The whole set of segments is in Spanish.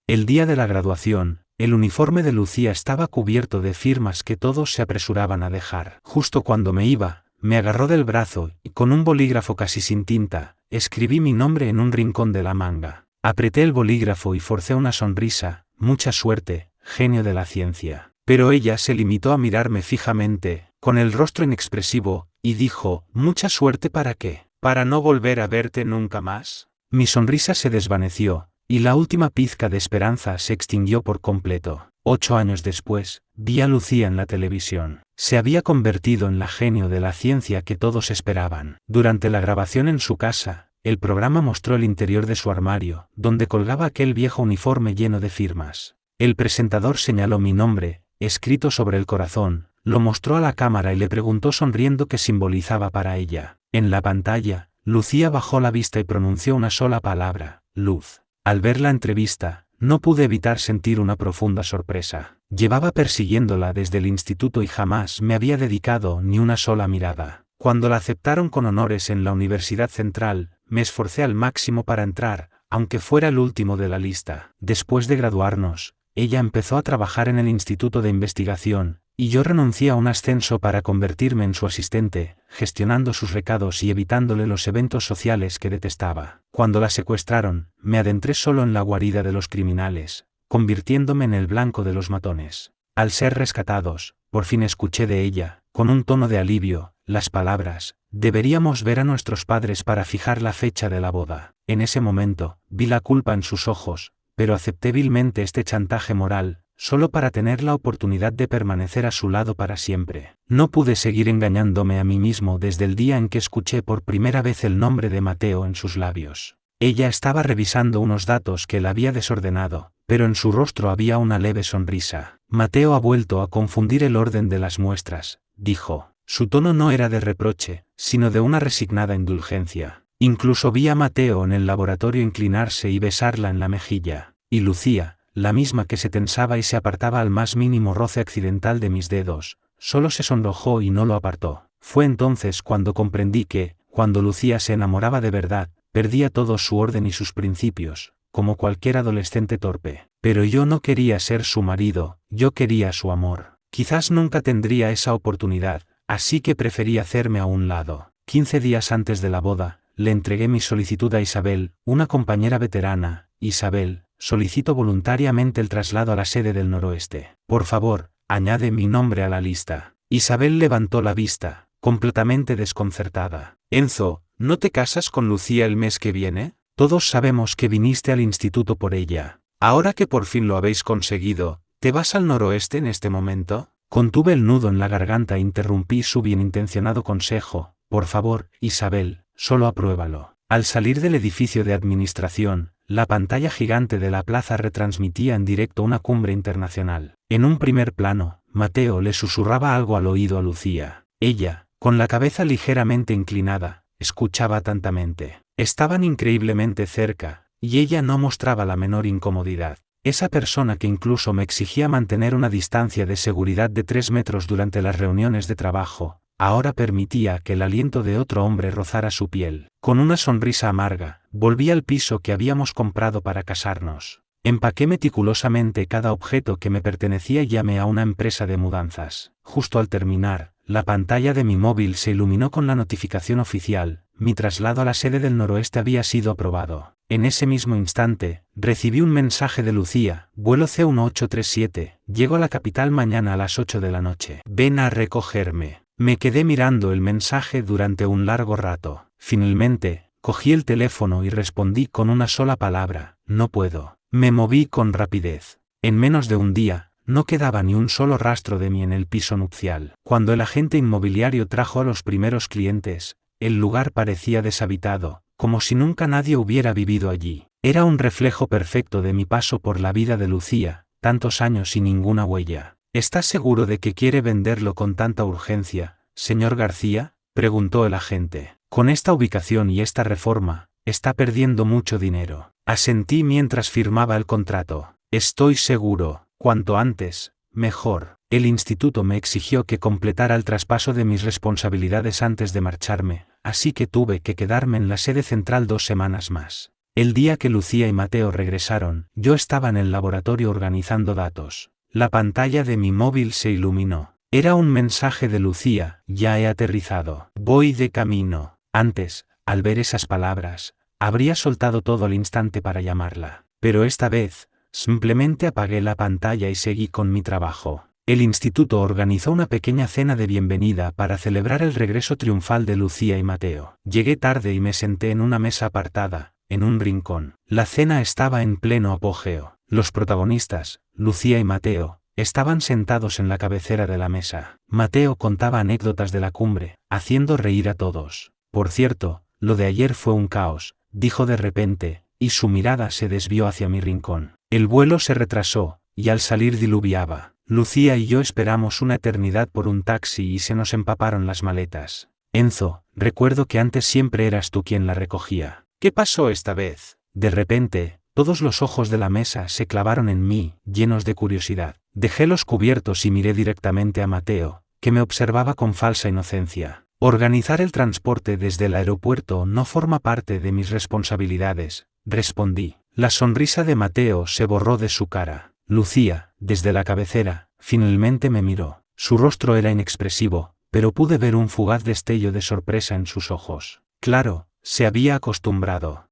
El día de la graduación, el uniforme de Lucía estaba cubierto de firmas que todos se apresuraban a dejar. Justo cuando me iba, me agarró del brazo y con un bolígrafo casi sin tinta, escribí mi nombre en un rincón de la manga. Apreté el bolígrafo y forcé una sonrisa. Mucha suerte, genio de la ciencia. Pero ella se limitó a mirarme fijamente, con el rostro inexpresivo, y dijo, ¿mucha suerte para qué? ¿Para no volver a verte nunca más? Mi sonrisa se desvaneció, y la última pizca de esperanza se extinguió por completo. 8 años después, vi a Lucía en la televisión. Se había convertido en la genio de la ciencia que todos esperaban. Durante la grabación en su casa, el programa mostró el interior de su armario, donde colgaba aquel viejo uniforme lleno de firmas. El presentador señaló mi nombre, escrito sobre el corazón, lo mostró a la cámara y le preguntó sonriendo qué simbolizaba para ella. En la pantalla, Lucía bajó la vista y pronunció una sola palabra, luz. Al ver la entrevista, no pude evitar sentir una profunda sorpresa. Llevaba persiguiéndola desde el instituto y jamás me había dedicado ni una sola mirada. Cuando la aceptaron con honores en la Universidad Central, me esforcé al máximo para entrar, aunque fuera el último de la lista. Después de graduarnos, ella empezó a trabajar en el Instituto de Investigación, y yo renuncié a un ascenso para convertirme en su asistente, gestionando sus recados y evitándole los eventos sociales que detestaba. Cuando la secuestraron, me adentré solo en la guarida de los criminales, convirtiéndome en el blanco de los matones. Al ser rescatados, por fin escuché de ella, con un tono de alivio, las palabras, deberíamos ver a nuestros padres para fijar la fecha de la boda. En ese momento, vi la culpa en sus ojos, pero acepté vilmente este chantaje moral, solo para tener la oportunidad de permanecer a su lado para siempre. No pude seguir engañándome a mí mismo desde el día en que escuché por primera vez el nombre de Mateo en sus labios. Ella estaba revisando unos datos que él había desordenado, pero en su rostro había una leve sonrisa. Mateo ha vuelto a confundir el orden de las muestras, dijo. Su tono no era de reproche, sino de una resignada indulgencia. Incluso vi a Mateo en el laboratorio inclinarse y besarla en la mejilla. Y Lucía, la misma que se tensaba y se apartaba al más mínimo roce accidental de mis dedos, solo se sonrojó y no lo apartó. Fue entonces cuando comprendí que, cuando Lucía se enamoraba de verdad, perdía todo su orden y sus principios, como cualquier adolescente torpe. Pero yo no quería ser su marido, yo quería su amor. Quizás nunca tendría esa oportunidad, así que preferí hacerme a un lado. 15 días antes de la boda, le entregué mi solicitud a Isabel, una compañera veterana. Isabel, solicito voluntariamente el traslado a la sede del noroeste. Por favor, añade mi nombre a la lista. Isabel levantó la vista, completamente desconcertada. Enzo, ¿no te casas con Lucía el mes que viene? Todos sabemos que viniste al instituto por ella. Ahora que por fin lo habéis conseguido, ¿te vas al noroeste en este momento? Contuve el nudo en la garganta e interrumpí su bienintencionado consejo. Por favor, Isabel, solo apruébalo. Al salir del edificio de administración, la pantalla gigante de la plaza retransmitía en directo una cumbre internacional. En un primer plano, Mateo le susurraba algo al oído a Lucía. Ella, con la cabeza ligeramente inclinada, escuchaba atentamente. Estaban increíblemente cerca, y ella no mostraba la menor incomodidad. Esa persona que incluso me exigía mantener una distancia de seguridad de 3 metros durante las reuniones de trabajo, ahora permitía que el aliento de otro hombre rozara su piel. Con una sonrisa amarga, volví al piso que habíamos comprado para casarnos. Empaqué meticulosamente cada objeto que me pertenecía y llamé a una empresa de mudanzas. Justo al terminar, la pantalla de mi móvil se iluminó con la notificación oficial. Mi traslado a la sede del noroeste había sido aprobado. En ese mismo instante, recibí un mensaje de Lucía, vuelo C1837, llego a la capital mañana a las 8 de la noche. Ven a recogerme. Me quedé mirando el mensaje durante un largo rato. Finalmente, cogí el teléfono y respondí con una sola palabra, no puedo. Me moví con rapidez. En menos de un día, no quedaba ni un solo rastro de mí en el piso nupcial. Cuando el agente inmobiliario trajo a los primeros clientes, el lugar parecía deshabitado, como si nunca nadie hubiera vivido allí. Era un reflejo perfecto de mi paso por la vida de Lucía, tantos años y ninguna huella. ¿Estás seguro de que quiere venderlo con tanta urgencia, señor García?, preguntó el agente. Con esta ubicación y esta reforma, está perdiendo mucho dinero. Asentí mientras firmaba el contrato. Estoy seguro, cuanto antes, mejor. El instituto me exigió que completara el traspaso de mis responsabilidades antes de marcharme, así que tuve que quedarme en la sede central 2 semanas más. El día que Lucía y Mateo regresaron, yo estaba en el laboratorio organizando datos. La pantalla de mi móvil se iluminó. Era un mensaje de Lucía: ya he aterrizado. Voy de camino. Antes, al ver esas palabras, habría soltado todo al instante para llamarla. Pero esta vez, simplemente apagué la pantalla y seguí con mi trabajo. El instituto organizó una pequeña cena de bienvenida para celebrar el regreso triunfal de Lucía y Mateo. Llegué tarde y me senté en una mesa apartada, en un rincón. La cena estaba en pleno apogeo. Los protagonistas, Lucía y Mateo, estaban sentados en la cabecera de la mesa. Mateo contaba anécdotas de la cumbre, haciendo reír a todos. Por cierto, lo de ayer fue un caos, dijo de repente, y su mirada se desvió hacia mi rincón. El vuelo se retrasó, y al salir diluviaba. Lucía y yo esperamos una eternidad por un taxi y se nos empaparon las maletas. Enzo, recuerdo que antes siempre eras tú quien la recogía. ¿Qué pasó esta vez? De repente, todos los ojos de la mesa se clavaron en mí, llenos de curiosidad. Dejé los cubiertos y miré directamente a Mateo, que me observaba con falsa inocencia. Organizar el transporte desde el aeropuerto no forma parte de mis responsabilidades, respondí. La sonrisa de Mateo se borró de su cara. Lucía, desde la cabecera, finalmente me miró. Su rostro era inexpresivo, pero pude ver un fugaz destello de sorpresa en sus ojos. Claro, se había acostumbrado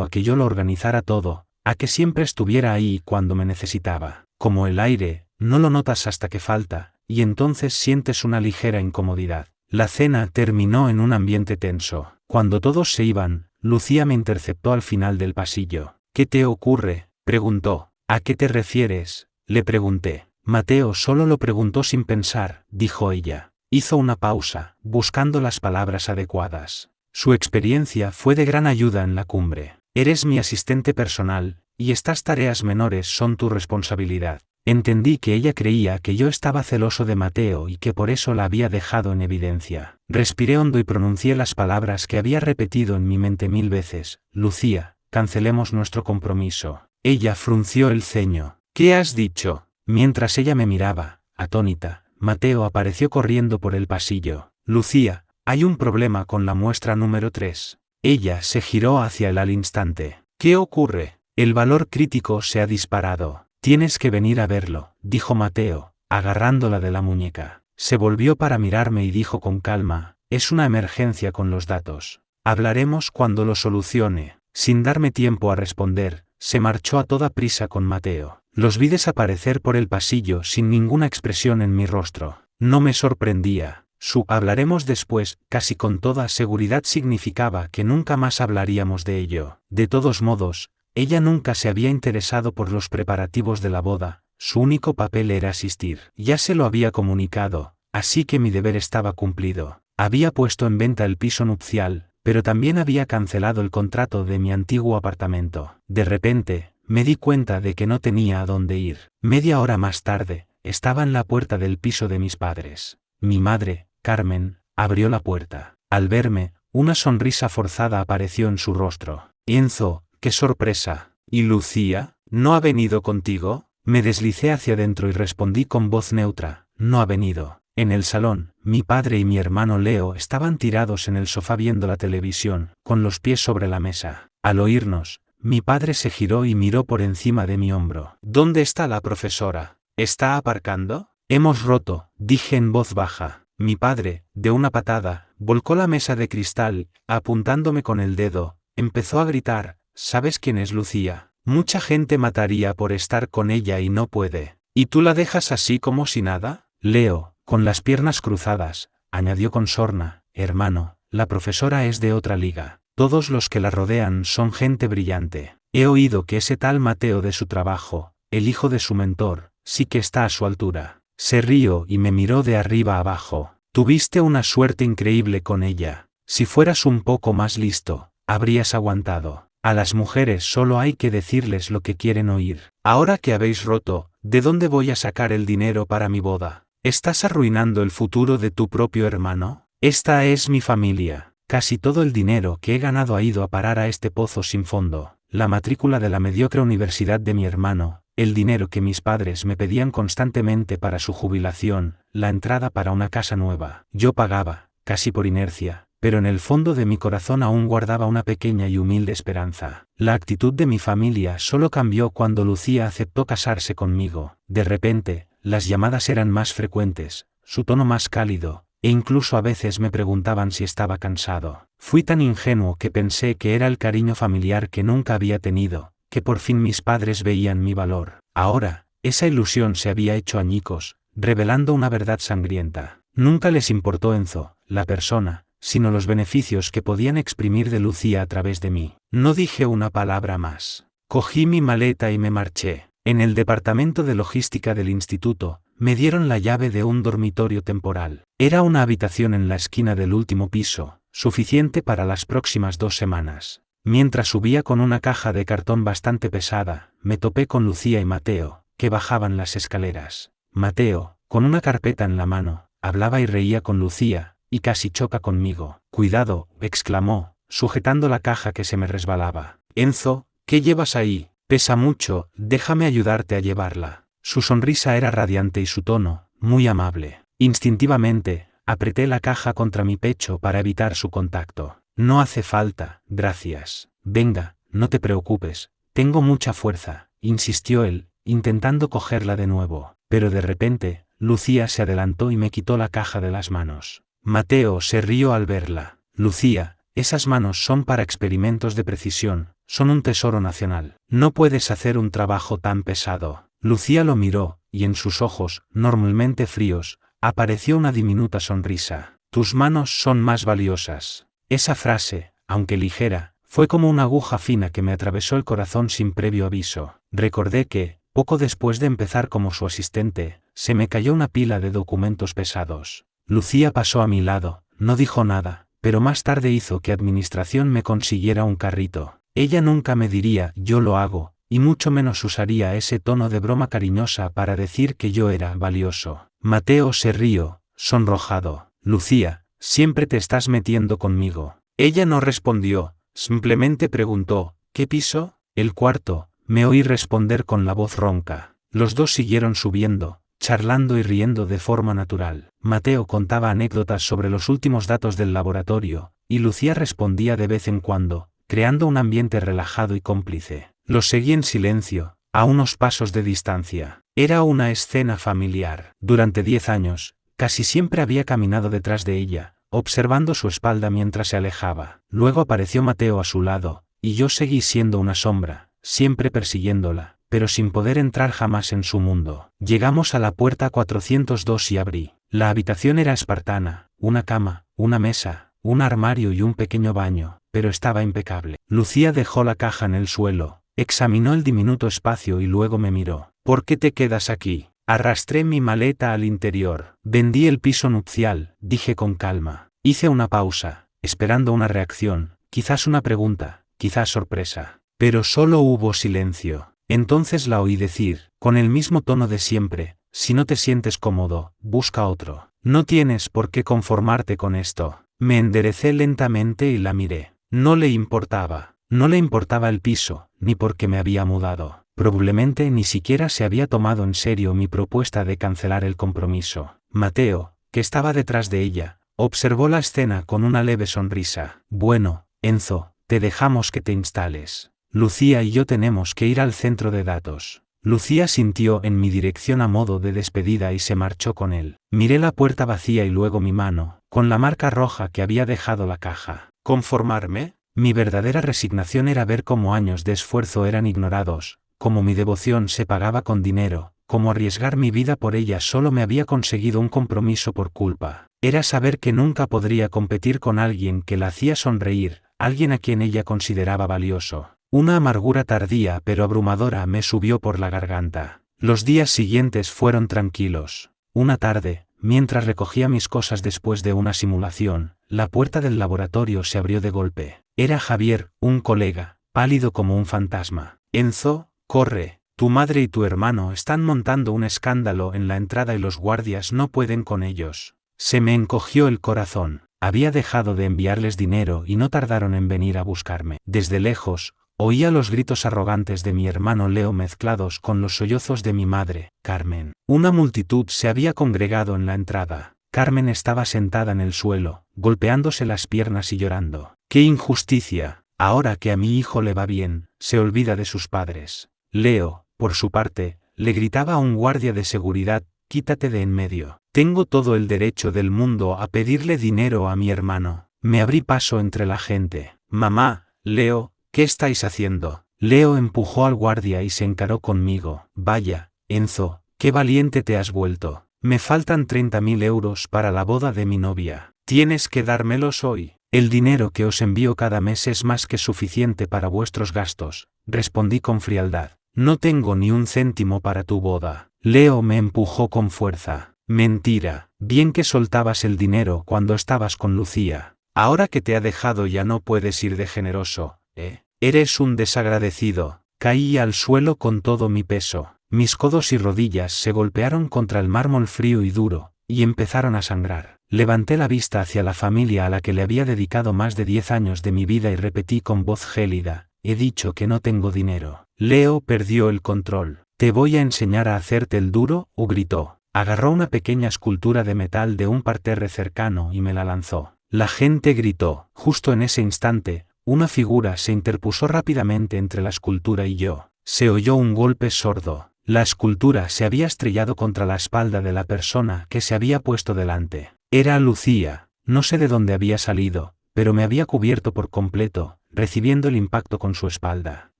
a que yo lo organizara todo, a que siempre estuviera ahí cuando me necesitaba. Como el aire, no lo notas hasta que falta, y entonces sientes una ligera incomodidad. La cena terminó en un ambiente tenso. Cuando todos se iban, Lucía me interceptó al final del pasillo. ¿Qué te ocurre?, preguntó. ¿A qué te refieres?, le pregunté. Mateo solo lo preguntó sin pensar, dijo ella. Hizo una pausa, buscando las palabras adecuadas. Su experiencia fue de gran ayuda en la cumbre. Eres mi asistente personal, y estas tareas menores son tu responsabilidad. Entendí que ella creía que yo estaba celoso de Mateo y que por eso la había dejado en evidencia. Respiré hondo y pronuncié las palabras que había repetido en mi mente 1000 veces. Lucía, cancelemos nuestro compromiso. Ella frunció el ceño. ¿Qué has dicho? Mientras ella me miraba, atónita, Mateo apareció corriendo por el pasillo. Lucía, hay un problema con la muestra número 3. Ella se giró hacia él al instante. ¿Qué ocurre? El valor crítico se ha disparado. Tienes que venir a verlo, dijo Mateo, agarrándola de la muñeca. Se volvió para mirarme y dijo con calma: es una emergencia con los datos. Hablaremos cuando lo solucione. Sin darme tiempo a responder, se marchó a toda prisa con Mateo. Los vi desaparecer por el pasillo sin ninguna expresión en mi rostro. No me sorprendía. Su hablaremos después, casi con toda seguridad, significaba que nunca más hablaríamos de ello. De todos modos, ella nunca se había interesado por los preparativos de la boda, su único papel era asistir. Ya se lo había comunicado, así que mi deber estaba cumplido. Había puesto en venta el piso nupcial, pero también había cancelado el contrato de mi antiguo apartamento. De repente, me di cuenta de que no tenía a dónde ir. Media hora más tarde, estaba en la puerta del piso de mis padres. Mi madre, Carmen, abrió la puerta. Al verme, una sonrisa forzada apareció en su rostro. Enzo, ¡qué sorpresa! ¿Y Lucía? ¿No ha venido contigo? Me deslicé hacia adentro y respondí con voz neutra: no ha venido. En el salón, mi padre y mi hermano Leo estaban tirados en el sofá viendo la televisión, con los pies sobre la mesa. Al oírnos, mi padre se giró y miró por encima de mi hombro. ¿Dónde está la profesora? ¿Está aparcando? Hemos roto, dije en voz baja. Mi padre, de una patada, volcó la mesa de cristal, apuntándome con el dedo, empezó a gritar: ¿sabes quién es Lucía? Mucha gente mataría por estar con ella y no puede. ¿Y tú la dejas así como si nada? Leo, con las piernas cruzadas, añadió con sorna: hermano, la profesora es de otra liga. Todos los que la rodean son gente brillante. He oído que ese tal Mateo de su trabajo, el hijo de su mentor, sí que está a su altura. Se rió y me miró de arriba abajo. Tuviste una suerte increíble con ella. Si fueras un poco más listo, habrías aguantado. A las mujeres solo hay que decirles lo que quieren oír. Ahora que habéis roto, ¿de dónde voy a sacar el dinero para mi boda? ¿Estás arruinando el futuro de tu propio hermano? Esta es mi familia. Casi todo el dinero que he ganado ha ido a parar a este pozo sin fondo. La matrícula de la mediocre universidad de mi hermano, el dinero que mis padres me pedían constantemente para su jubilación, la entrada para una casa nueva. Yo pagaba, casi por inercia, pero en el fondo de mi corazón aún guardaba una pequeña y humilde esperanza. La actitud de mi familia solo cambió cuando Lucía aceptó casarse conmigo. De repente, las llamadas eran más frecuentes, su tono más cálido, e incluso a veces me preguntaban si estaba cansado. Fui tan ingenuo que pensé que era el cariño familiar que nunca había tenido, que por fin mis padres veían mi valor. Ahora, esa ilusión se había hecho añicos, revelando una verdad sangrienta. Nunca les importó Enzo, la persona, sino los beneficios que podían exprimir de Lucía a través de mí. No dije una palabra más. Cogí mi maleta y me marché. En el departamento de logística del instituto, me dieron la llave de un dormitorio temporal. Era una habitación en la esquina del último piso, suficiente para las próximas 2 semanas. Mientras subía con una caja de cartón bastante pesada, me topé con Lucía y Mateo, que bajaban las escaleras. Mateo, con una carpeta en la mano, hablaba y reía con Lucía, y casi choca conmigo. «Cuidado», exclamó, sujetando la caja que se me resbalaba. «Enzo, ¿qué llevas ahí? Pesa mucho, déjame ayudarte a llevarla». Su sonrisa era radiante y su tono, muy amable. Instintivamente, apreté la caja contra mi pecho para evitar su contacto. «No hace falta, gracias. Venga, no te preocupes, tengo mucha fuerza», insistió él, intentando cogerla de nuevo. Pero de repente, Lucía se adelantó y me quitó la caja de las manos. Mateo se rió al verla. «Lucía, esas manos son para experimentos de precisión, son un tesoro nacional. No puedes hacer un trabajo tan pesado». Lucía lo miró, y en sus ojos, normalmente fríos, apareció una diminuta sonrisa. «Tus manos son más valiosas». Esa frase, aunque ligera, fue como una aguja fina que me atravesó el corazón sin previo aviso. Recordé que, poco después de empezar como su asistente, se me cayó una pila de documentos pesados. Lucía pasó a mi lado, no dijo nada, pero más tarde hizo que administración me consiguiera un carrito. Ella nunca me diría «yo lo hago», y mucho menos usaría ese tono de broma cariñosa para decir que yo era valioso. Mateo se rió, sonrojado. «Lucía, siempre te estás metiendo conmigo». Ella no respondió, simplemente preguntó «¿qué piso?». «El cuarto», me oí responder con la voz ronca. Los dos siguieron subiendo, charlando y riendo de forma natural. Mateo contaba anécdotas sobre los últimos datos del laboratorio, y Lucía respondía de vez en cuando, creando un ambiente relajado y cómplice. Los seguí en silencio, a unos pasos de distancia. Era una escena familiar. Durante 10 años, casi siempre había caminado detrás de ella, observando su espalda mientras se alejaba. Luego apareció Mateo a su lado, y yo seguí siendo una sombra, siempre persiguiéndola, pero sin poder entrar jamás en su mundo. Llegamos a la puerta 402 y abrí. La habitación era espartana, una cama, una mesa, un armario y un pequeño baño, pero estaba impecable. Lucía dejó la caja en el suelo, examinó el diminuto espacio y luego me miró. «¿Por qué te quedas aquí?». Arrastré mi maleta al interior. «Vendí el piso nupcial», dije con calma. Hice una pausa, esperando una reacción, quizás una pregunta, quizás sorpresa. Pero solo hubo silencio. Entonces la oí decir, con el mismo tono de siempre: «Si no te sientes cómodo, busca otro. No tienes por qué conformarte con esto». Me enderecé lentamente y la miré. No le importaba. No le importaba el piso, ni porque me había mudado. Probablemente ni siquiera se había tomado en serio mi propuesta de cancelar el compromiso. Mateo, que estaba detrás de ella, observó la escena con una leve sonrisa. «Bueno, Enzo, te dejamos que te instales. Lucía y yo tenemos que ir al centro de datos». Lucía sintió en mi dirección a modo de despedida y se marchó con él. Miré la puerta vacía y luego mi mano, con la marca roja que había dejado la caja. ¿Conformarme? Mi verdadera resignación era ver cómo años de esfuerzo eran ignorados, cómo mi devoción se pagaba con dinero, cómo arriesgar mi vida por ella solo me había conseguido un compromiso por culpa. Era saber que nunca podría competir con alguien que la hacía sonreír, alguien a quien ella consideraba valioso. Una amargura tardía pero abrumadora me subió por la garganta. Los días siguientes fueron tranquilos. Una tarde, mientras recogía mis cosas después de una simulación, la puerta del laboratorio se abrió de golpe. Era Javier, un colega, pálido como un fantasma. «Enzo, corre, tu madre y tu hermano están montando un escándalo en la entrada y los guardias no pueden con ellos». Se me encogió el corazón. Había dejado de enviarles dinero y no tardaron en venir a buscarme. Desde lejos, oía los gritos arrogantes de mi hermano Leo mezclados con los sollozos de mi madre, Carmen. Una multitud se había congregado en la entrada. Carmen estaba sentada en el suelo, golpeándose las piernas y llorando. ¡Qué injusticia! Ahora que a mi hijo le va bien, se olvida de sus padres. Leo, por su parte, le gritaba a un guardia de seguridad: quítate de en medio. Tengo todo el derecho del mundo a pedirle dinero a mi hermano. Me abrí paso entre la gente. Mamá, Leo, ¿qué estáis haciendo? Leo empujó al guardia y se encaró conmigo. Vaya, Enzo, qué valiente te has vuelto. Me faltan 30.000 euros para la boda de mi novia. Tienes que dármelos hoy. El dinero que os envío cada mes es más que suficiente para vuestros gastos, respondí con frialdad. No tengo ni un céntimo para tu boda. Leo me empujó con fuerza. Mentira. Bien que soltabas el dinero cuando estabas con Lucía. Ahora que te ha dejado ya no puedes ir de generoso, ¿eh? Eres un desagradecido. Caí al suelo con todo mi peso. Mis codos y rodillas se golpearon contra el mármol frío y duro, y empezaron a sangrar. Levanté la vista hacia la familia a la que le había dedicado más de 10 años de mi vida y repetí con voz gélida: he dicho que no tengo dinero. Leo perdió el control. Te voy a enseñar a hacerte el duro, gritó. Agarró una pequeña escultura de metal de un parterre cercano y me la lanzó. La gente gritó. Justo en ese instante, una figura se interpuso rápidamente entre la escultura y yo. Se oyó un golpe sordo. La escultura se había estrellado contra la espalda de la persona que se había puesto delante. Era Lucía. No sé de dónde había salido, pero me había cubierto por completo, recibiendo el impacto con su espalda.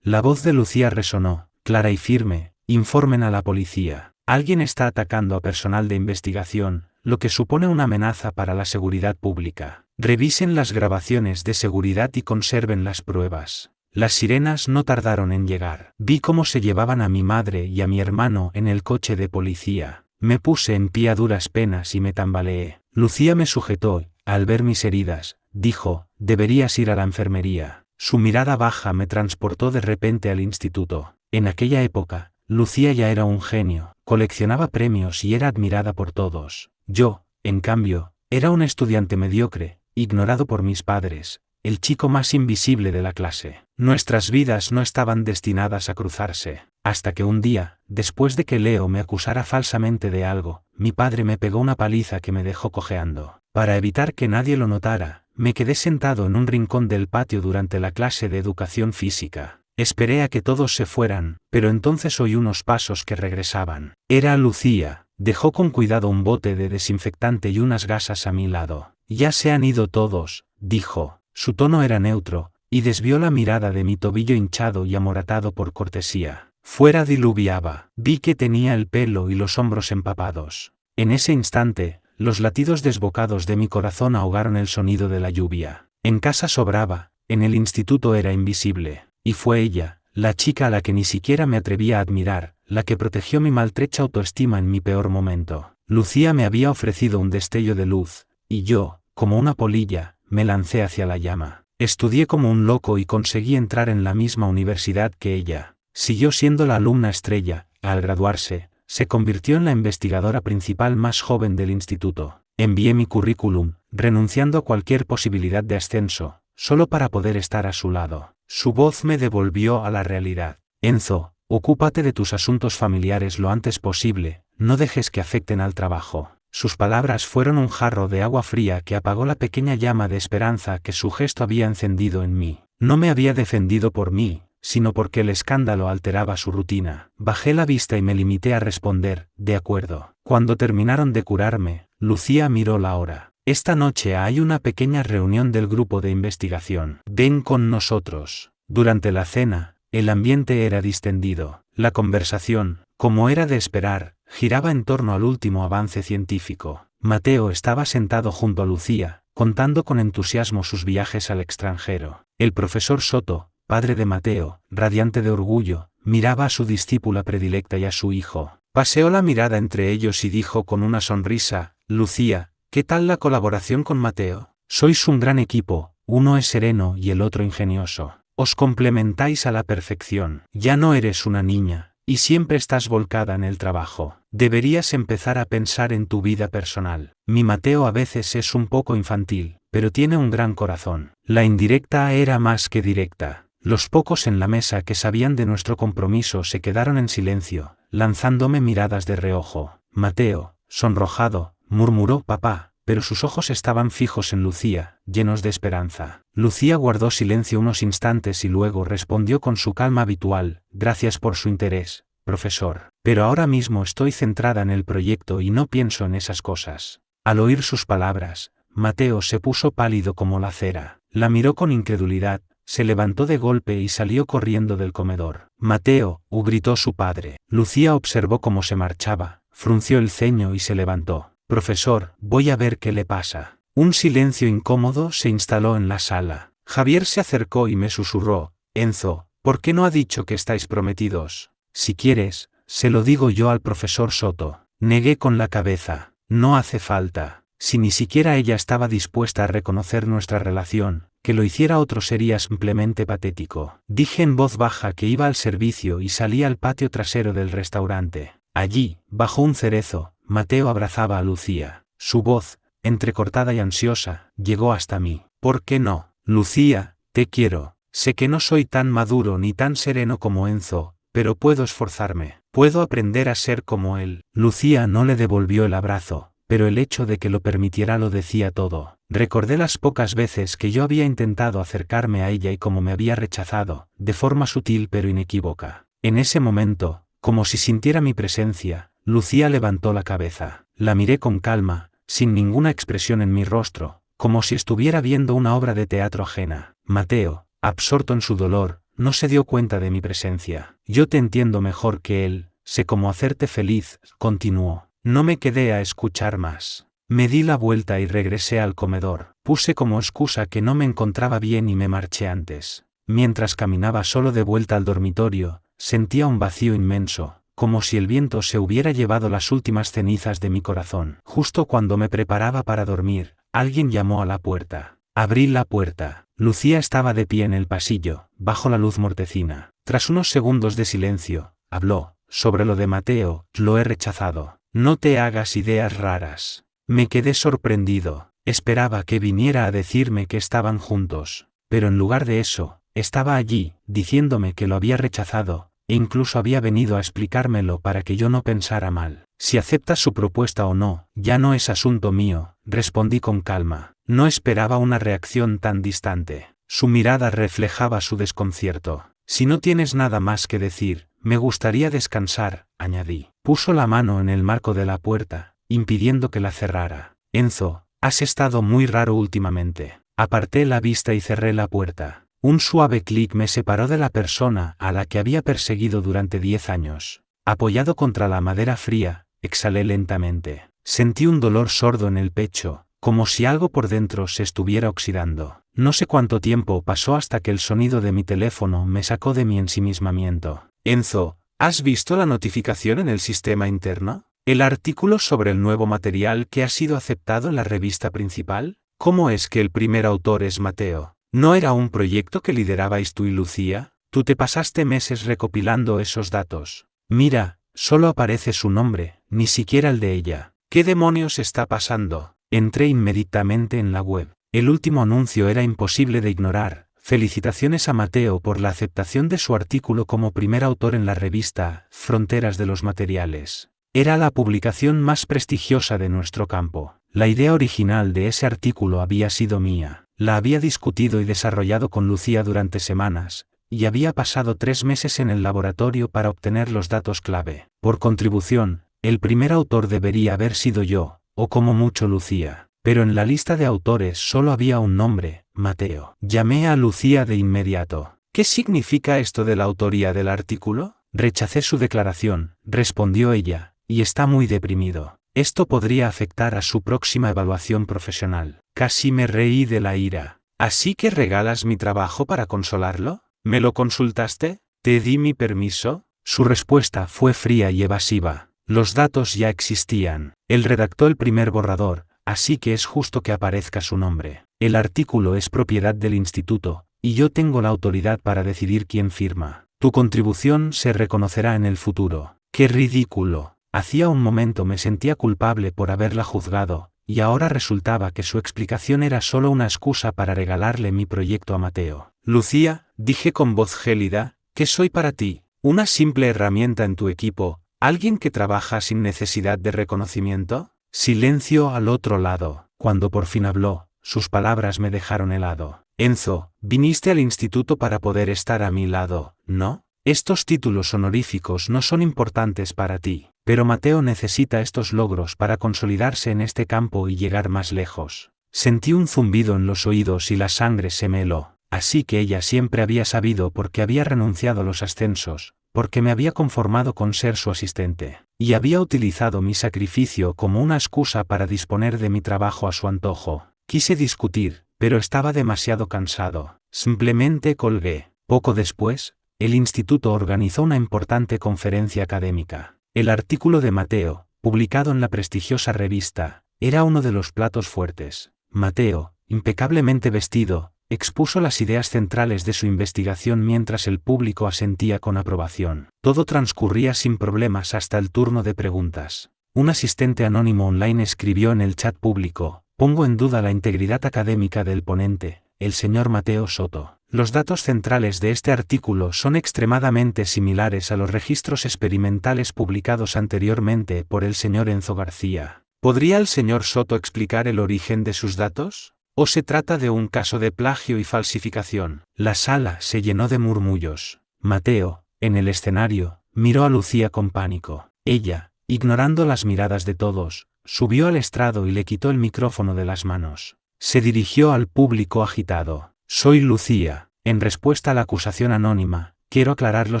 La voz de Lucía resonó, clara y firme: informen a la policía. Alguien está atacando a personal de investigación, lo que supone una amenaza para la seguridad pública. Revisen las grabaciones de seguridad y conserven las pruebas. Las sirenas no tardaron en llegar. Vi cómo se llevaban a mi madre y a mi hermano en el coche de policía. Me puse en pie a duras penas y me tambaleé. Lucía me sujetó. Al ver mis heridas, dijo: deberías ir a la enfermería. Su mirada baja me transportó de repente al instituto. En aquella época, Lucía ya era un genio, coleccionaba premios y era admirada por todos. Yo, en cambio, era un estudiante mediocre, ignorado por mis padres, el chico más invisible de la clase. Nuestras vidas no estaban destinadas a cruzarse, hasta que un día, después de que Leo me acusara falsamente de algo, mi padre me pegó una paliza que me dejó cojeando. Para evitar que nadie lo notara, me quedé sentado en un rincón del patio durante la clase de educación física. Esperé a que todos se fueran, pero entonces oí unos pasos que regresaban. Era Lucía. Dejó con cuidado un bote de desinfectante y unas gasas a mi lado. Ya se han ido todos, dijo. Su tono era neutro, y desvió la mirada de mi tobillo hinchado y amoratado por cortesía. Fuera diluviaba. Vi que tenía el pelo y los hombros empapados. En ese instante, los latidos desbocados de mi corazón ahogaron el sonido de la lluvia. En casa sobraba, en el instituto era invisible. Y fue ella, la chica a la que ni siquiera me atrevía a admirar, la que protegió mi maltrecha autoestima en mi peor momento. Lucía me había ofrecido un destello de luz, y yo, como una polilla, me lancé hacia la llama. Estudié como un loco y conseguí entrar en la misma universidad que ella. Siguió siendo la alumna estrella. Al graduarse, se convirtió en la investigadora principal más joven del instituto. Envié mi currículum, renunciando a cualquier posibilidad de ascenso, solo para poder estar a su lado. Su voz me devolvió a la realidad. Enzo, ocúpate de tus asuntos familiares lo antes posible, no dejes que afecten al trabajo. Sus palabras fueron un jarro de agua fría que apagó la pequeña llama de esperanza que su gesto había encendido en mí. No me había defendido por mí, sino porque el escándalo alteraba su rutina. Bajé la vista y me limité a responder: de acuerdo. Cuando terminaron de curarme, Lucía miró la hora. Esta noche hay una pequeña reunión del grupo de investigación. Ven con nosotros. Durante la cena, el ambiente era distendido. La conversación, como era de esperar, giraba en torno al último avance científico. Mateo estaba sentado junto a Lucía, contando con entusiasmo sus viajes al extranjero. El profesor Soto, padre de Mateo, radiante de orgullo, miraba a su discípula predilecta y a su hijo. Paseó la mirada entre ellos y dijo con una sonrisa: Lucía, ¿qué tal la colaboración con Mateo? Sois un gran equipo, uno es sereno y el otro ingenioso. Os complementáis a la perfección. Ya no eres una niña, y siempre estás volcada en el trabajo. Deberías empezar a pensar en tu vida personal. Mi Mateo a veces es un poco infantil, pero tiene un gran corazón. La indirecta era más que directa. Los pocos en la mesa que sabían de nuestro compromiso se quedaron en silencio, lanzándome miradas de reojo. Mateo, sonrojado, murmuró: papá, pero sus ojos estaban fijos en Lucía, llenos de esperanza. Lucía guardó silencio unos instantes y luego respondió con su calma habitual: gracias por su interés, profesor. Pero ahora mismo estoy centrada en el proyecto y no pienso en esas cosas. Al oír sus palabras, Mateo se puso pálido como la cera. La miró con incredulidad, se levantó de golpe y salió corriendo del comedor. Mateo, gritó su padre. Lucía observó cómo se marchaba, frunció el ceño y se levantó. Profesor, voy a ver qué le pasa. Un silencio incómodo se instaló en la sala. Javier se acercó y me susurró: Enzo, ¿por qué no ha dicho que estáis prometidos? Si quieres, se lo digo yo al profesor Soto. Negué con la cabeza. No hace falta. Si ni siquiera ella estaba dispuesta a reconocer nuestra relación, que lo hiciera otro sería simplemente patético. Dije en voz baja que iba al servicio y salí al patio trasero del restaurante. Allí, bajo un cerezo, Mateo abrazaba a Lucía. Su voz, entrecortada y ansiosa, llegó hasta mí. ¿Por qué no? Lucía, te quiero. Sé que no soy tan maduro ni tan sereno como Enzo, pero puedo esforzarme. Puedo aprender a ser como él. Lucía no le devolvió el abrazo, pero el hecho de que lo permitiera lo decía todo. Recordé las pocas veces que yo había intentado acercarme a ella y cómo me había rechazado, de forma sutil pero inequívoca. En ese momento, como si sintiera mi presencia, Lucía levantó la cabeza. La miré con calma, sin ninguna expresión en mi rostro, como si estuviera viendo una obra de teatro ajena. Mateo, absorto en su dolor, no se dio cuenta de mi presencia. Yo te entiendo mejor que él, sé cómo hacerte feliz, continuó. No me quedé a escuchar más. Me di la vuelta y regresé al comedor. Puse como excusa que no me encontraba bien y me marché antes. Mientras caminaba solo de vuelta al dormitorio, sentía un vacío inmenso, como si el viento se hubiera llevado las últimas cenizas de mi corazón. Justo cuando me preparaba para dormir, alguien llamó a la puerta. Abrí la puerta. Lucía estaba de pie en el pasillo, bajo la luz mortecina. Tras unos segundos de silencio, habló: sobre lo de Mateo, lo he rechazado. No te hagas ideas raras. Me quedé sorprendido. Esperaba que viniera a decirme que estaban juntos, pero en lugar de eso, estaba allí, diciéndome que lo había rechazado, e incluso había venido a explicármelo para que yo no pensara mal. Si aceptas su propuesta o no, ya no es asunto mío, respondí con calma. No esperaba una reacción tan distante. Su mirada reflejaba su desconcierto. Si no tienes nada más que decir, me gustaría descansar, añadí. Puso la mano en el marco de la puerta, impidiendo que la cerrara. Enzo, has estado muy raro últimamente. Aparté la vista y cerré la puerta. Un suave clic me separó de la persona a la que había perseguido durante 10 años. Apoyado contra la madera fría, exhalé lentamente. Sentí un dolor sordo en el pecho, como si algo por dentro se estuviera oxidando. No sé cuánto tiempo pasó hasta que el sonido de mi teléfono me sacó de mi ensimismamiento. Enzo, ¿has visto la notificación en el sistema interno? ¿El artículo sobre el nuevo material que ha sido aceptado en la revista principal? ¿Cómo es que el primer autor es Mateo? ¿No era un proyecto que liderabais tú y Lucía? Tú te pasaste meses recopilando esos datos. Mira, solo aparece su nombre, ni siquiera el de ella. ¿Qué demonios está pasando? Entré inmediatamente en la web. El último anuncio era imposible de ignorar. Felicitaciones a Mateo por la aceptación de su artículo como primer autor en la revista Fronteras de los Materiales. Era la publicación más prestigiosa de nuestro campo. La idea original de ese artículo había sido mía. La había discutido y desarrollado con Lucía durante semanas, y había pasado 3 meses en el laboratorio para obtener los datos clave. Por contribución, el primer autor debería haber sido yo, o como mucho Lucía. Pero en la lista de autores solo había un nombre: Mateo. Llamé a Lucía de inmediato. ¿Qué significa esto de la autoría del artículo? Rechacé su declaración, respondió ella, y está muy deprimido. Esto podría afectar a su próxima evaluación profesional. Casi me reí de la ira. ¿Así que regalas mi trabajo para consolarlo? ¿Me lo consultaste? ¿Te di mi permiso? Su respuesta fue fría y evasiva. Los datos ya existían. Él redactó el primer borrador, así que es justo que aparezca su nombre. El artículo es propiedad del instituto, y yo tengo la autoridad para decidir quién firma. Tu contribución se reconocerá en el futuro. ¡Qué ridículo! Hacía un momento me sentía culpable por haberla juzgado, y ahora resultaba que su explicación era solo una excusa para regalarle mi proyecto a Mateo. Lucía, dije con voz gélida, ¿qué soy para ti? ¿Una simple herramienta en tu equipo? ¿Alguien que trabaja sin necesidad de reconocimiento? Silencio al otro lado. Cuando por fin habló, sus palabras me dejaron helado. Enzo, viniste al instituto para poder estar a mi lado, ¿no? Estos títulos honoríficos no son importantes para ti, pero Mateo necesita estos logros para consolidarse en este campo y llegar más lejos. Sentí un zumbido en los oídos y la sangre se me heló. Así que ella siempre había sabido por qué había renunciado a los ascensos, porque me había conformado con ser su asistente, y había utilizado mi sacrificio como una excusa para disponer de mi trabajo a su antojo. Quise discutir, pero estaba demasiado cansado. Simplemente colgué. Poco después, el instituto organizó una importante conferencia académica. El artículo de Mateo, publicado en la prestigiosa revista, era uno de los platos fuertes. Mateo, impecablemente vestido, expuso las ideas centrales de su investigación mientras el público asentía con aprobación. Todo transcurría sin problemas hasta el turno de preguntas. Un asistente anónimo online escribió en el chat público: pongo en duda la integridad académica del ponente, el señor Mateo Soto. Los datos centrales de este artículo son extremadamente similares a los registros experimentales publicados anteriormente por el señor Enzo García. ¿Podría el señor Soto explicar el origen de sus datos? ¿O se trata de un caso de plagio y falsificación? La sala se llenó de murmullos. Mateo, en el escenario, miró a Lucía con pánico. Ella, ignorando las miradas de todos, subió al estrado y le quitó el micrófono de las manos. Se dirigió al público agitado. Soy Lucía. En respuesta a la acusación anónima, quiero aclarar lo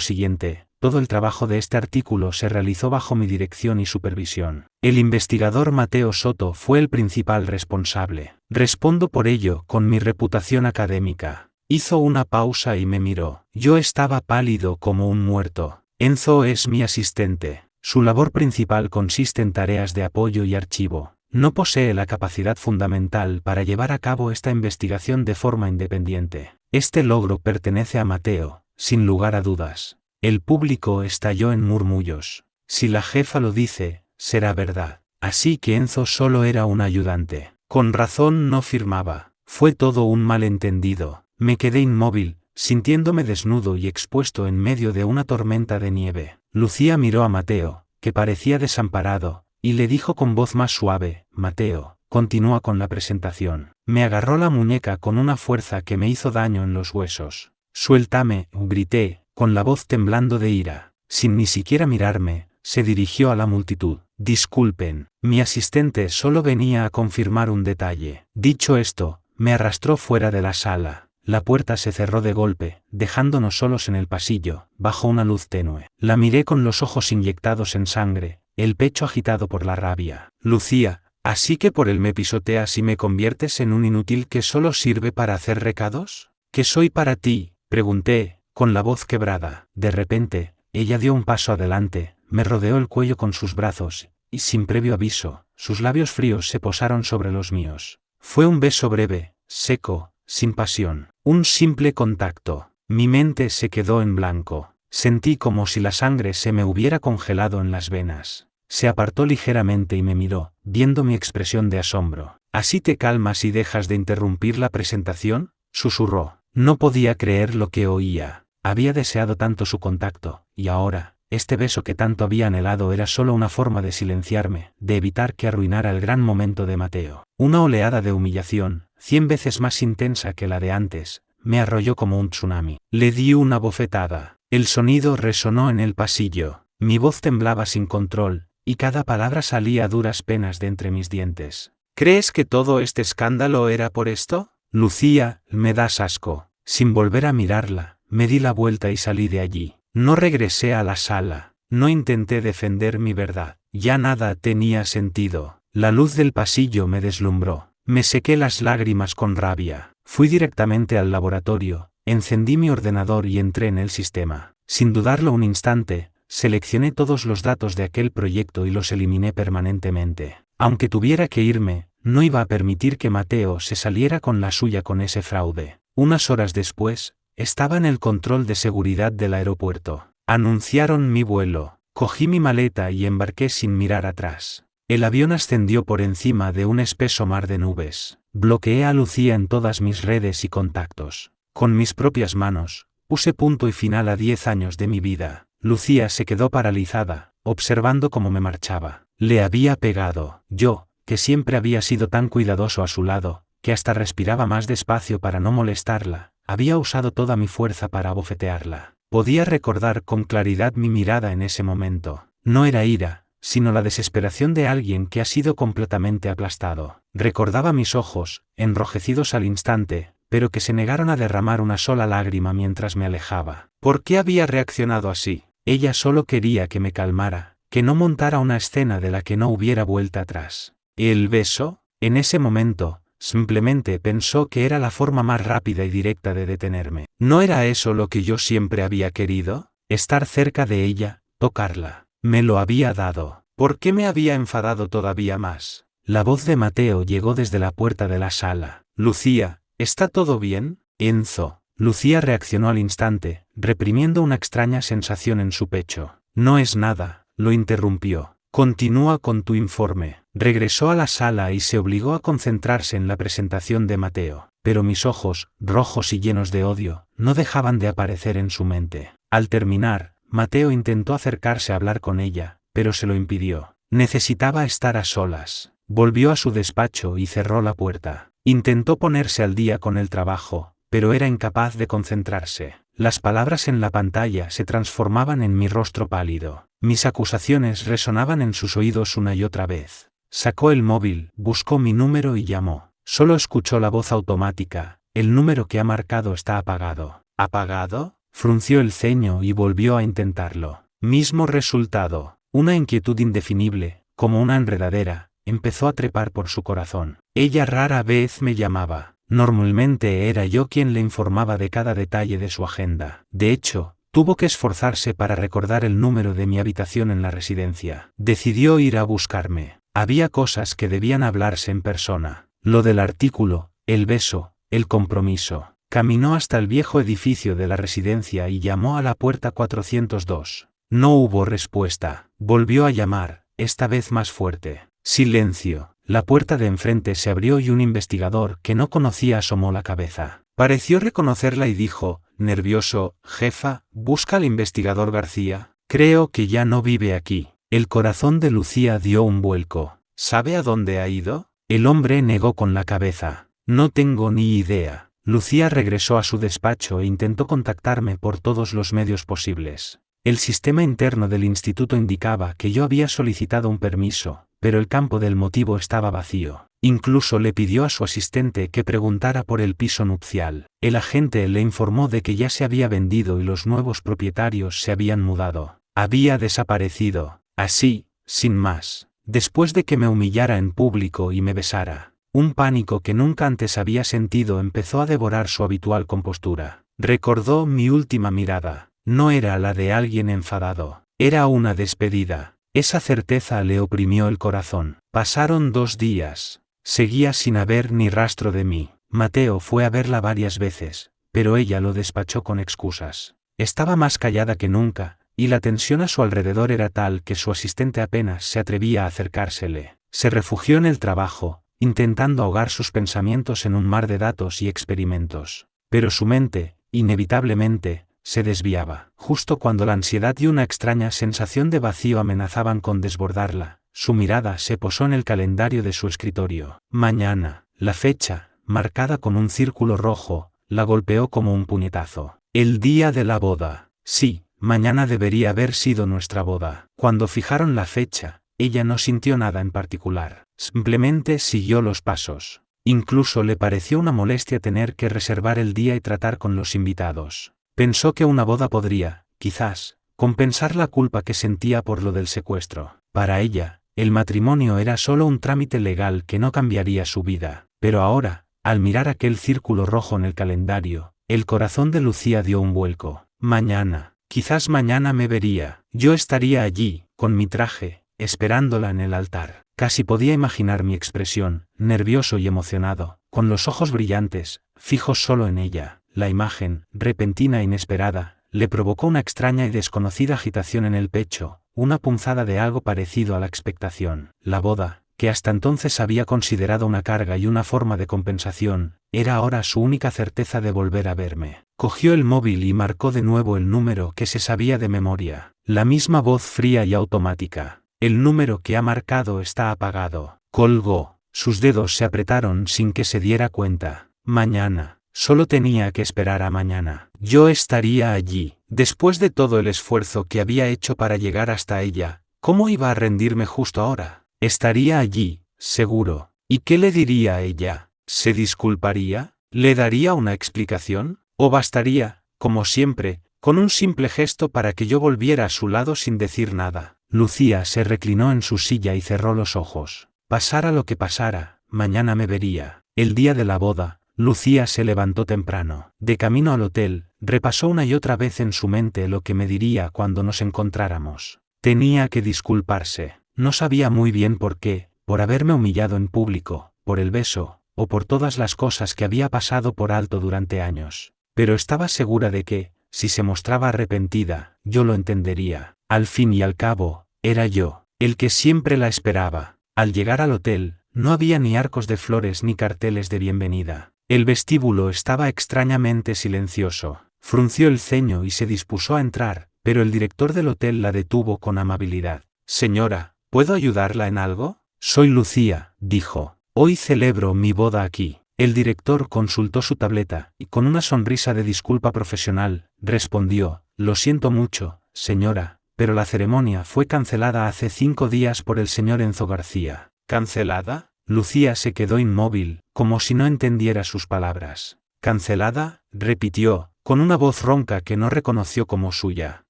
siguiente. Todo el trabajo de este artículo se realizó bajo mi dirección y supervisión. El investigador Mateo Soto fue el principal responsable. Respondo por ello con mi reputación académica. Hizo una pausa y me miró. Yo estaba pálido como un muerto. Enzo es mi asistente. Su labor principal consiste en tareas de apoyo y archivo. No posee la capacidad fundamental para llevar a cabo esta investigación de forma independiente. Este logro pertenece a Mateo, sin lugar a dudas. El público estalló en murmullos. Si la jefa lo dice, será verdad. Así que Enzo solo era un ayudante. Con razón no firmaba. Fue todo un malentendido. Me quedé inmóvil, sintiéndome desnudo y expuesto en medio de una tormenta de nieve. Lucía miró a Mateo, que parecía desamparado, y le dijo con voz más suave: Mateo, continúa con la presentación. Me agarró la muñeca con una fuerza que me hizo daño en los huesos. Suéltame, grité, con la voz temblando de ira. Sin ni siquiera mirarme, se dirigió a la multitud. Disculpen, mi asistente solo venía a confirmar un detalle. Dicho esto, me arrastró fuera de la sala. La puerta se cerró de golpe, dejándonos solos en el pasillo, bajo una luz tenue. La miré con los ojos inyectados en sangre, el pecho agitado por la rabia. Lucía, ¿así que por él me pisoteas y me conviertes en un inútil que solo sirve para hacer recados? ¿Qué soy para ti?, pregunté, con la voz quebrada. De repente, ella dio un paso adelante, me rodeó el cuello con sus brazos, y sin previo aviso, sus labios fríos se posaron sobre los míos. Fue un beso breve, seco, sin pasión. Un simple contacto. Mi mente se quedó en blanco. Sentí como si la sangre se me hubiera congelado en las venas. Se apartó ligeramente y me miró, viendo mi expresión de asombro. ¿Así te calmas y dejas de interrumpir la presentación?, susurró. No podía creer lo que oía. Había deseado tanto su contacto, y ahora, este beso que tanto había anhelado era solo una forma de silenciarme, de evitar que arruinara el gran momento de Mateo. Una oleada de humillación, 100 veces más intensa que la de antes, me arrolló como un tsunami. Le di una bofetada. El sonido resonó en el pasillo. Mi voz temblaba sin control, y cada palabra salía a duras penas de entre mis dientes. ¿Crees que todo este escándalo era por esto? Lucía, me das asco. Sin volver a mirarla, me di la vuelta y salí de allí. No regresé a la sala. No intenté defender mi verdad. Ya nada tenía sentido. La luz del pasillo me deslumbró. Me sequé las lágrimas con rabia. Fui directamente al laboratorio, encendí mi ordenador y entré en el sistema. Sin dudarlo un instante, seleccioné todos los datos de aquel proyecto y los eliminé permanentemente. Aunque tuviera que irme, no iba a permitir que Mateo se saliera con la suya con ese fraude. Unas horas después, estaba en el control de seguridad del aeropuerto. Anunciaron mi vuelo. Cogí mi maleta y embarqué sin mirar atrás. El avión ascendió por encima de un espeso mar de nubes. Bloqueé a Lucía en todas mis redes y contactos. Con mis propias manos, puse punto y final a 10 años de mi vida. Lucía se quedó paralizada, observando cómo me marchaba. Le había pegado. Yo, que siempre había sido tan cuidadoso a su lado, que hasta respiraba más despacio para no molestarla, había usado toda mi fuerza para abofetearla. Podía recordar con claridad mi mirada en ese momento. No era ira, sino la desesperación de alguien que ha sido completamente aplastado. Recordaba mis ojos, enrojecidos al instante, pero que se negaron a derramar una sola lágrima mientras me alejaba. ¿Por qué había reaccionado así? Ella solo quería que me calmara, que no montara una escena de la que no hubiera vuelta atrás. ¿El beso? En ese momento, simplemente pensó que era la forma más rápida y directa de detenerme. ¿No era eso lo que yo siempre había querido? Estar cerca de ella, tocarla. Me lo había dado. ¿Por qué me había enfadado todavía más? La voz de Mateo llegó desde la puerta de la sala. Lucía, ¿está todo bien? Enzo. Lucía reaccionó al instante, reprimiendo una extraña sensación en su pecho. No es nada, lo interrumpió. Continúa con tu informe. Regresó a la sala y se obligó a concentrarse en la presentación de Mateo, pero mis ojos, rojos y llenos de odio, no dejaban de aparecer en su mente. Al terminar, Mateo intentó acercarse a hablar con ella, pero se lo impidió. Necesitaba estar a solas. Volvió a su despacho y cerró la puerta. Intentó ponerse al día con el trabajo, pero era incapaz de concentrarse. Las palabras en la pantalla se transformaban en mi rostro pálido. Mis acusaciones resonaban en sus oídos una y otra vez. Sacó el móvil, buscó mi número y llamó. Solo escuchó la voz automática. El número que ha marcado está apagado. ¿Apagado? Frunció el ceño y volvió a intentarlo. Mismo resultado. Una inquietud indefinible, como una enredadera, empezó a trepar por su corazón. Ella rara vez me llamaba. Normalmente era yo quien le informaba de cada detalle de su agenda. De hecho, tuvo que esforzarse para recordar el número de mi habitación en la residencia. Decidió ir a buscarme. Había cosas que debían hablarse en persona. Lo del artículo, el beso, el compromiso. Caminó hasta el viejo edificio de la residencia y llamó a la puerta 402. No hubo respuesta. Volvió a llamar, esta vez más fuerte. Silencio. La puerta de enfrente se abrió y un investigador que no conocía asomó la cabeza. Pareció reconocerla y dijo, nervioso, jefa, ¿busca al investigador García? Creo que ya no vive aquí. El corazón de Lucía dio un vuelco. ¿Sabe a dónde ha ido? El hombre negó con la cabeza. No tengo ni idea. Lucía regresó a su despacho e intentó contactarme por todos los medios posibles. El sistema interno del instituto indicaba que yo había solicitado un permiso, pero el campo del motivo estaba vacío. Incluso le pidió a su asistente que preguntara por el piso nupcial. El agente le informó de que ya se había vendido y los nuevos propietarios se habían mudado. Había desaparecido, así, sin más, después de que me humillara en público y me besara. Un pánico que nunca antes había sentido empezó a devorar su habitual compostura. Recordó mi última mirada. No era la de alguien enfadado. Era una despedida. Esa certeza le oprimió el corazón. Pasaron 2 días. Seguía sin haber ni rastro de mí. Mateo fue a verla varias veces, pero ella lo despachó con excusas. Estaba más callada que nunca, y la tensión a su alrededor era tal que su asistente apenas se atrevía a acercársele. Se refugió en el trabajo, intentando ahogar sus pensamientos en un mar de datos y experimentos. Pero su mente, inevitablemente, se desviaba. Justo cuando la ansiedad y una extraña sensación de vacío amenazaban con desbordarla, su mirada se posó en el calendario de su escritorio. Mañana, la fecha, marcada con un círculo rojo, la golpeó como un puñetazo. El día de la boda. Sí, mañana debería haber sido nuestra boda. Cuando fijaron la fecha, ella no sintió nada en particular. Simplemente siguió los pasos. Incluso le pareció una molestia tener que reservar el día y tratar con los invitados. Pensó que una boda podría, quizás, compensar la culpa que sentía por lo del secuestro. Para ella, el matrimonio era solo un trámite legal que no cambiaría su vida. Pero ahora, al mirar aquel círculo rojo en el calendario, el corazón de Lucía dio un vuelco. Mañana, quizás mañana me vería. Yo estaría allí, con mi traje, esperándola en el altar. Casi podía imaginar mi expresión, nervioso y emocionado, con los ojos brillantes, fijos solo en ella. La imagen, repentina e inesperada, le provocó una extraña y desconocida agitación en el pecho, una punzada de algo parecido a la expectación. La boda, que hasta entonces había considerado una carga y una forma de compensación, era ahora su única certeza de volver a verme. Cogió el móvil y marcó de nuevo el número que se sabía de memoria. La misma voz fría y automática. El número que ha marcado está apagado. Colgó. Sus dedos se apretaron sin que se diera cuenta. Mañana. Solo tenía que esperar a mañana. Yo estaría allí. Después de todo el esfuerzo que había hecho para llegar hasta ella, ¿cómo iba a rendirme justo ahora? Estaría allí, seguro. ¿Y qué le diría a ella? ¿Se disculparía? ¿Le daría una explicación? ¿O bastaría, como siempre, con un simple gesto para que yo volviera a su lado sin decir nada? Lucía se reclinó en su silla y cerró los ojos. Pasara lo que pasara, mañana me vería. El día de la boda, Lucía se levantó temprano. De camino al hotel, repasó una y otra vez en su mente lo que me diría cuando nos encontráramos. Tenía que disculparse. No sabía muy bien por qué, por haberme humillado en público, por el beso, o por todas las cosas que había pasado por alto durante años. Pero estaba segura de que, si se mostraba arrepentida, yo lo entendería. Al fin y al cabo, era yo, el que siempre la esperaba. Al llegar al hotel, no había ni arcos de flores ni carteles de bienvenida. El vestíbulo estaba extrañamente silencioso. Frunció el ceño y se dispuso a entrar, pero el director del hotel la detuvo con amabilidad. Señora, ¿puedo ayudarla en algo? Soy Lucía, dijo. Hoy celebro mi boda aquí. El director consultó su tableta y con una sonrisa de disculpa profesional, respondió, lo siento mucho, señora, pero la ceremonia fue cancelada hace 5 días por el señor Enzo García. ¿Cancelada? Lucía se quedó inmóvil, como si no entendiera sus palabras. ¿Cancelada? Repitió, con una voz ronca que no reconoció como suya.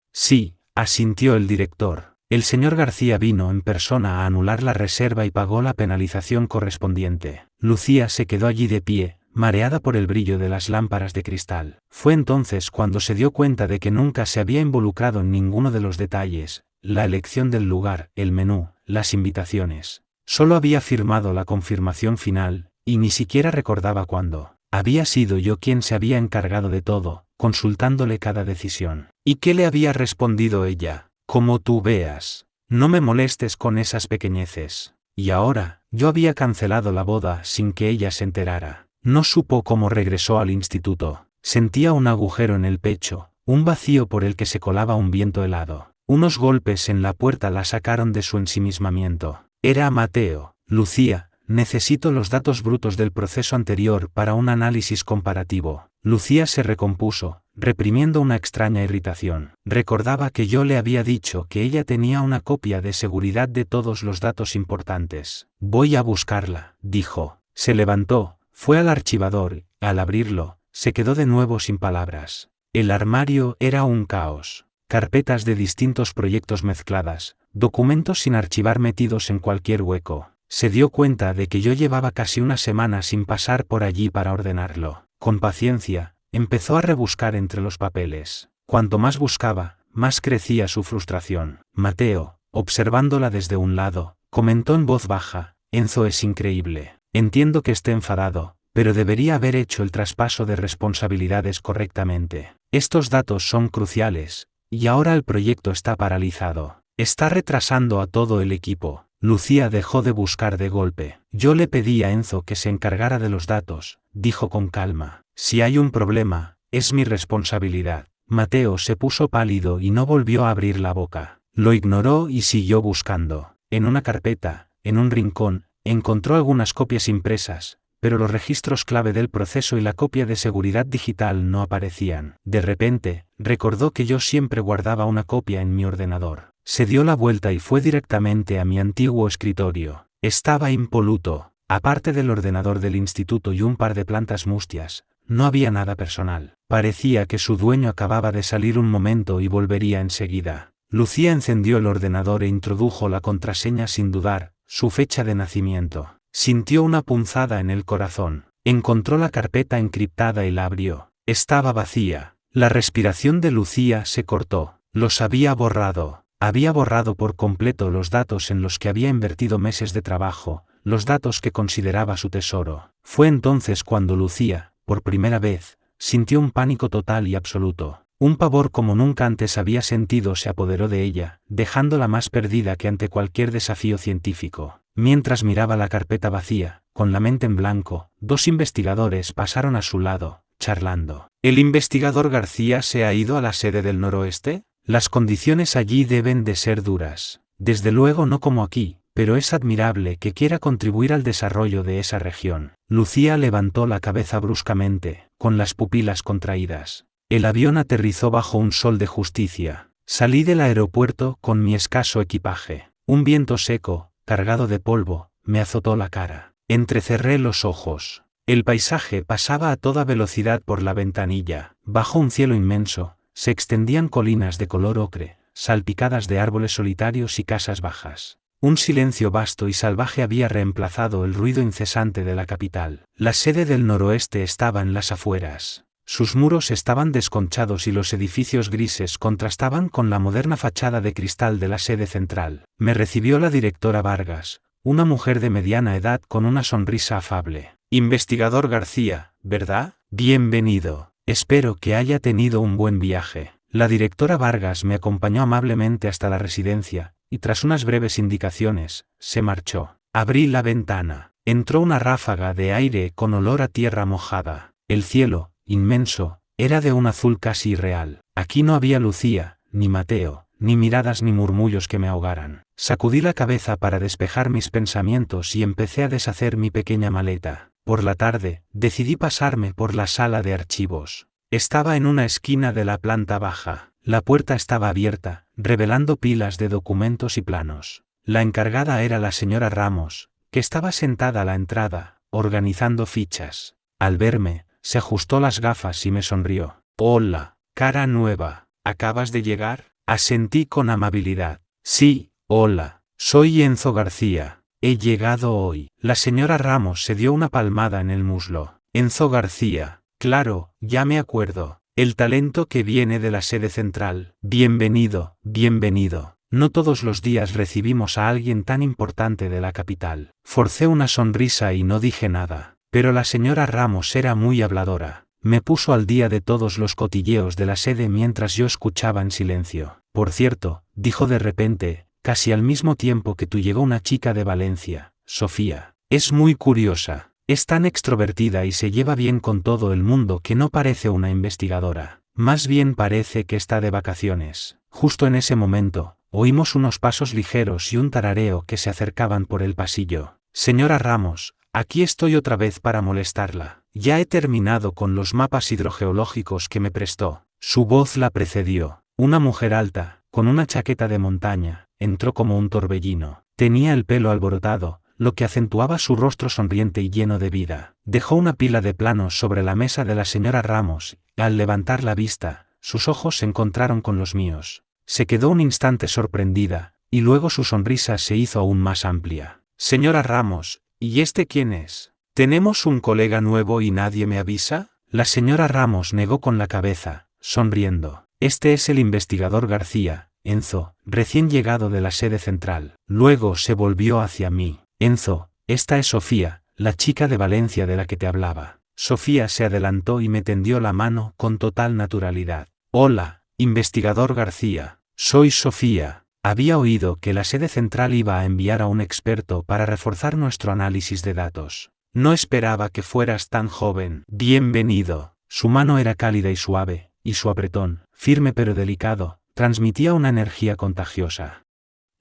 Sí, asintió el director. El señor García vino en persona a anular la reserva y pagó la penalización correspondiente. Lucía se quedó allí de pie, mareada por el brillo de las lámparas de cristal. Fue entonces cuando se dio cuenta de que nunca se había involucrado en ninguno de los detalles, la elección del lugar, el menú, las invitaciones. Solo había firmado la confirmación final, y ni siquiera recordaba cuándo. Había sido yo quien se había encargado de todo, consultándole cada decisión. ¿Y qué le había respondido ella? Como tú veas. No me molestes con esas pequeñeces. Y ahora, yo había cancelado la boda sin que ella se enterara. No supo cómo regresó al instituto. Sentía un agujero en el pecho, un vacío por el que se colaba un viento helado. Unos golpes en la puerta la sacaron de su ensimismamiento. Era Mateo. Lucía, necesito los datos brutos del proceso anterior para un análisis comparativo. Lucía se recompuso, reprimiendo una extraña irritación. Recordaba que yo le había dicho que ella tenía una copia de seguridad de todos los datos importantes. Voy a buscarla, dijo. Se levantó, fue al archivador, y, al abrirlo, se quedó de nuevo sin palabras. El armario era un caos. Carpetas de distintos proyectos mezcladas, documentos sin archivar metidos en cualquier hueco. Se dio cuenta de que yo llevaba casi una semana sin pasar por allí para ordenarlo. Con paciencia, empezó a rebuscar entre los papeles. Cuanto más buscaba, más crecía su frustración. Mateo, observándola desde un lado, comentó en voz baja, Enzo es increíble. Entiendo que esté enfadado, pero debería haber hecho el traspaso de responsabilidades correctamente. Estos datos son cruciales, y ahora el proyecto está paralizado. Está retrasando a todo el equipo. Lucía dejó de buscar de golpe. Yo le pedí a Enzo que se encargara de los datos, dijo con calma. Si hay un problema, es mi responsabilidad. Mateo se puso pálido y no volvió a abrir la boca. Lo ignoró y siguió buscando. En una carpeta, en un rincón, encontró algunas copias impresas, pero los registros clave del proceso y la copia de seguridad digital no aparecían. De repente, recordó que yo siempre guardaba una copia en mi ordenador. Se dio la vuelta y fue directamente a mi antiguo escritorio. Estaba impoluto. Aparte del ordenador del instituto y un par de plantas mustias, no había nada personal. Parecía que su dueño acababa de salir un momento y volvería enseguida. Lucía encendió el ordenador e introdujo la contraseña sin dudar, su fecha de nacimiento. Sintió una punzada en el corazón. Encontró la carpeta encriptada y la abrió. Estaba vacía. La respiración de Lucía se cortó. Los había borrado. Había borrado por completo los datos en los que había invertido meses de trabajo, los datos que consideraba su tesoro. Fue entonces cuando Lucía, por primera vez, sintió un pánico total y absoluto. Un pavor como nunca antes había sentido se apoderó de ella, dejándola más perdida que ante cualquier desafío científico. Mientras miraba la carpeta vacía, con la mente en blanco, 2 investigadores pasaron a su lado, charlando. ¿El investigador García se ha ido a la sede del noroeste? Las condiciones allí deben de ser duras. Desde luego no como aquí, pero es admirable que quiera contribuir al desarrollo de esa región. Lucía levantó la cabeza bruscamente, con las pupilas contraídas. El avión aterrizó bajo un sol de justicia. Salí del aeropuerto con mi escaso equipaje. Un viento seco, cargado de polvo, me azotó la cara. Entrecerré los ojos. El paisaje pasaba a toda velocidad por la ventanilla. Bajo un cielo inmenso, se extendían colinas de color ocre, salpicadas de árboles solitarios y casas bajas. Un silencio vasto y salvaje había reemplazado el ruido incesante de la capital. La sede del noroeste estaba en las afueras. Sus muros estaban desconchados y los edificios grises contrastaban con la moderna fachada de cristal de la sede central. Me recibió la directora Vargas, una mujer de mediana edad con una sonrisa afable. Investigador García, ¿verdad? Bienvenido. Espero que haya tenido un buen viaje. La directora Vargas me acompañó amablemente hasta la residencia, y tras unas breves indicaciones, se marchó. Abrí la ventana. Entró una ráfaga de aire con olor a tierra mojada. El cielo, inmenso, era de un azul casi irreal. Aquí no había Lucía, ni Mateo, ni miradas ni murmullos que me ahogaran. Sacudí la cabeza para despejar mis pensamientos y empecé a deshacer mi pequeña maleta. Por la tarde, decidí pasarme por la sala de archivos. Estaba en una esquina de la planta baja. La puerta estaba abierta, revelando pilas de documentos y planos. La encargada era la señora Ramos, que estaba sentada a la entrada, organizando fichas. Al verme, se ajustó las gafas y me sonrió. «Hola, cara nueva, ¿acabas de llegar?» Asentí con amabilidad. «Sí, hola, soy Enzo García. He llegado hoy». La señora Ramos se dio una palmada en el muslo. «Enzo García, claro, ya me acuerdo. El talento que viene de la sede central. Bienvenido, bienvenido. No todos los días recibimos a alguien tan importante de la capital». Forcé una sonrisa y no dije nada. Pero la señora Ramos era muy habladora. Me puso al día de todos los cotilleos de la sede mientras yo escuchaba en silencio. «Por cierto», dijo de repente, casi al mismo tiempo que tú, llegó una chica de Valencia, Sofía. Es muy curiosa. Es tan extrovertida y se lleva bien con todo el mundo que no parece una investigadora. Más bien parece que está de vacaciones». Justo en ese momento, oímos unos pasos ligeros y un tarareo que se acercaban por el pasillo. «Señora Ramos, aquí estoy otra vez para molestarla. Ya he terminado con los mapas hidrogeológicos que me prestó». Su voz la precedió. Una mujer alta, con una chaqueta de montaña, entró como un torbellino. Tenía el pelo alborotado, lo que acentuaba su rostro sonriente y lleno de vida. Dejó una pila de planos sobre la mesa de la señora Ramos, y al levantar la vista, sus ojos se encontraron con los míos. Se quedó un instante sorprendida, y luego su sonrisa se hizo aún más amplia. «Señora Ramos, ¿y este quién es? ¿Tenemos un colega nuevo y nadie me avisa?» La señora Ramos negó con la cabeza, sonriendo. «Este es el investigador García, Enzo, recién llegado de la sede central». Luego se volvió hacia mí. «Enzo, esta es Sofía, la chica de Valencia de la que te hablaba». Sofía se adelantó y me tendió la mano con total naturalidad. «Hola, investigador García. Soy Sofía. Había oído que la sede central iba a enviar a un experto para reforzar nuestro análisis de datos. No esperaba que fueras tan joven». «Bienvenido». Su mano era cálida y suave, y su apretón, firme pero delicado, transmitía una energía contagiosa.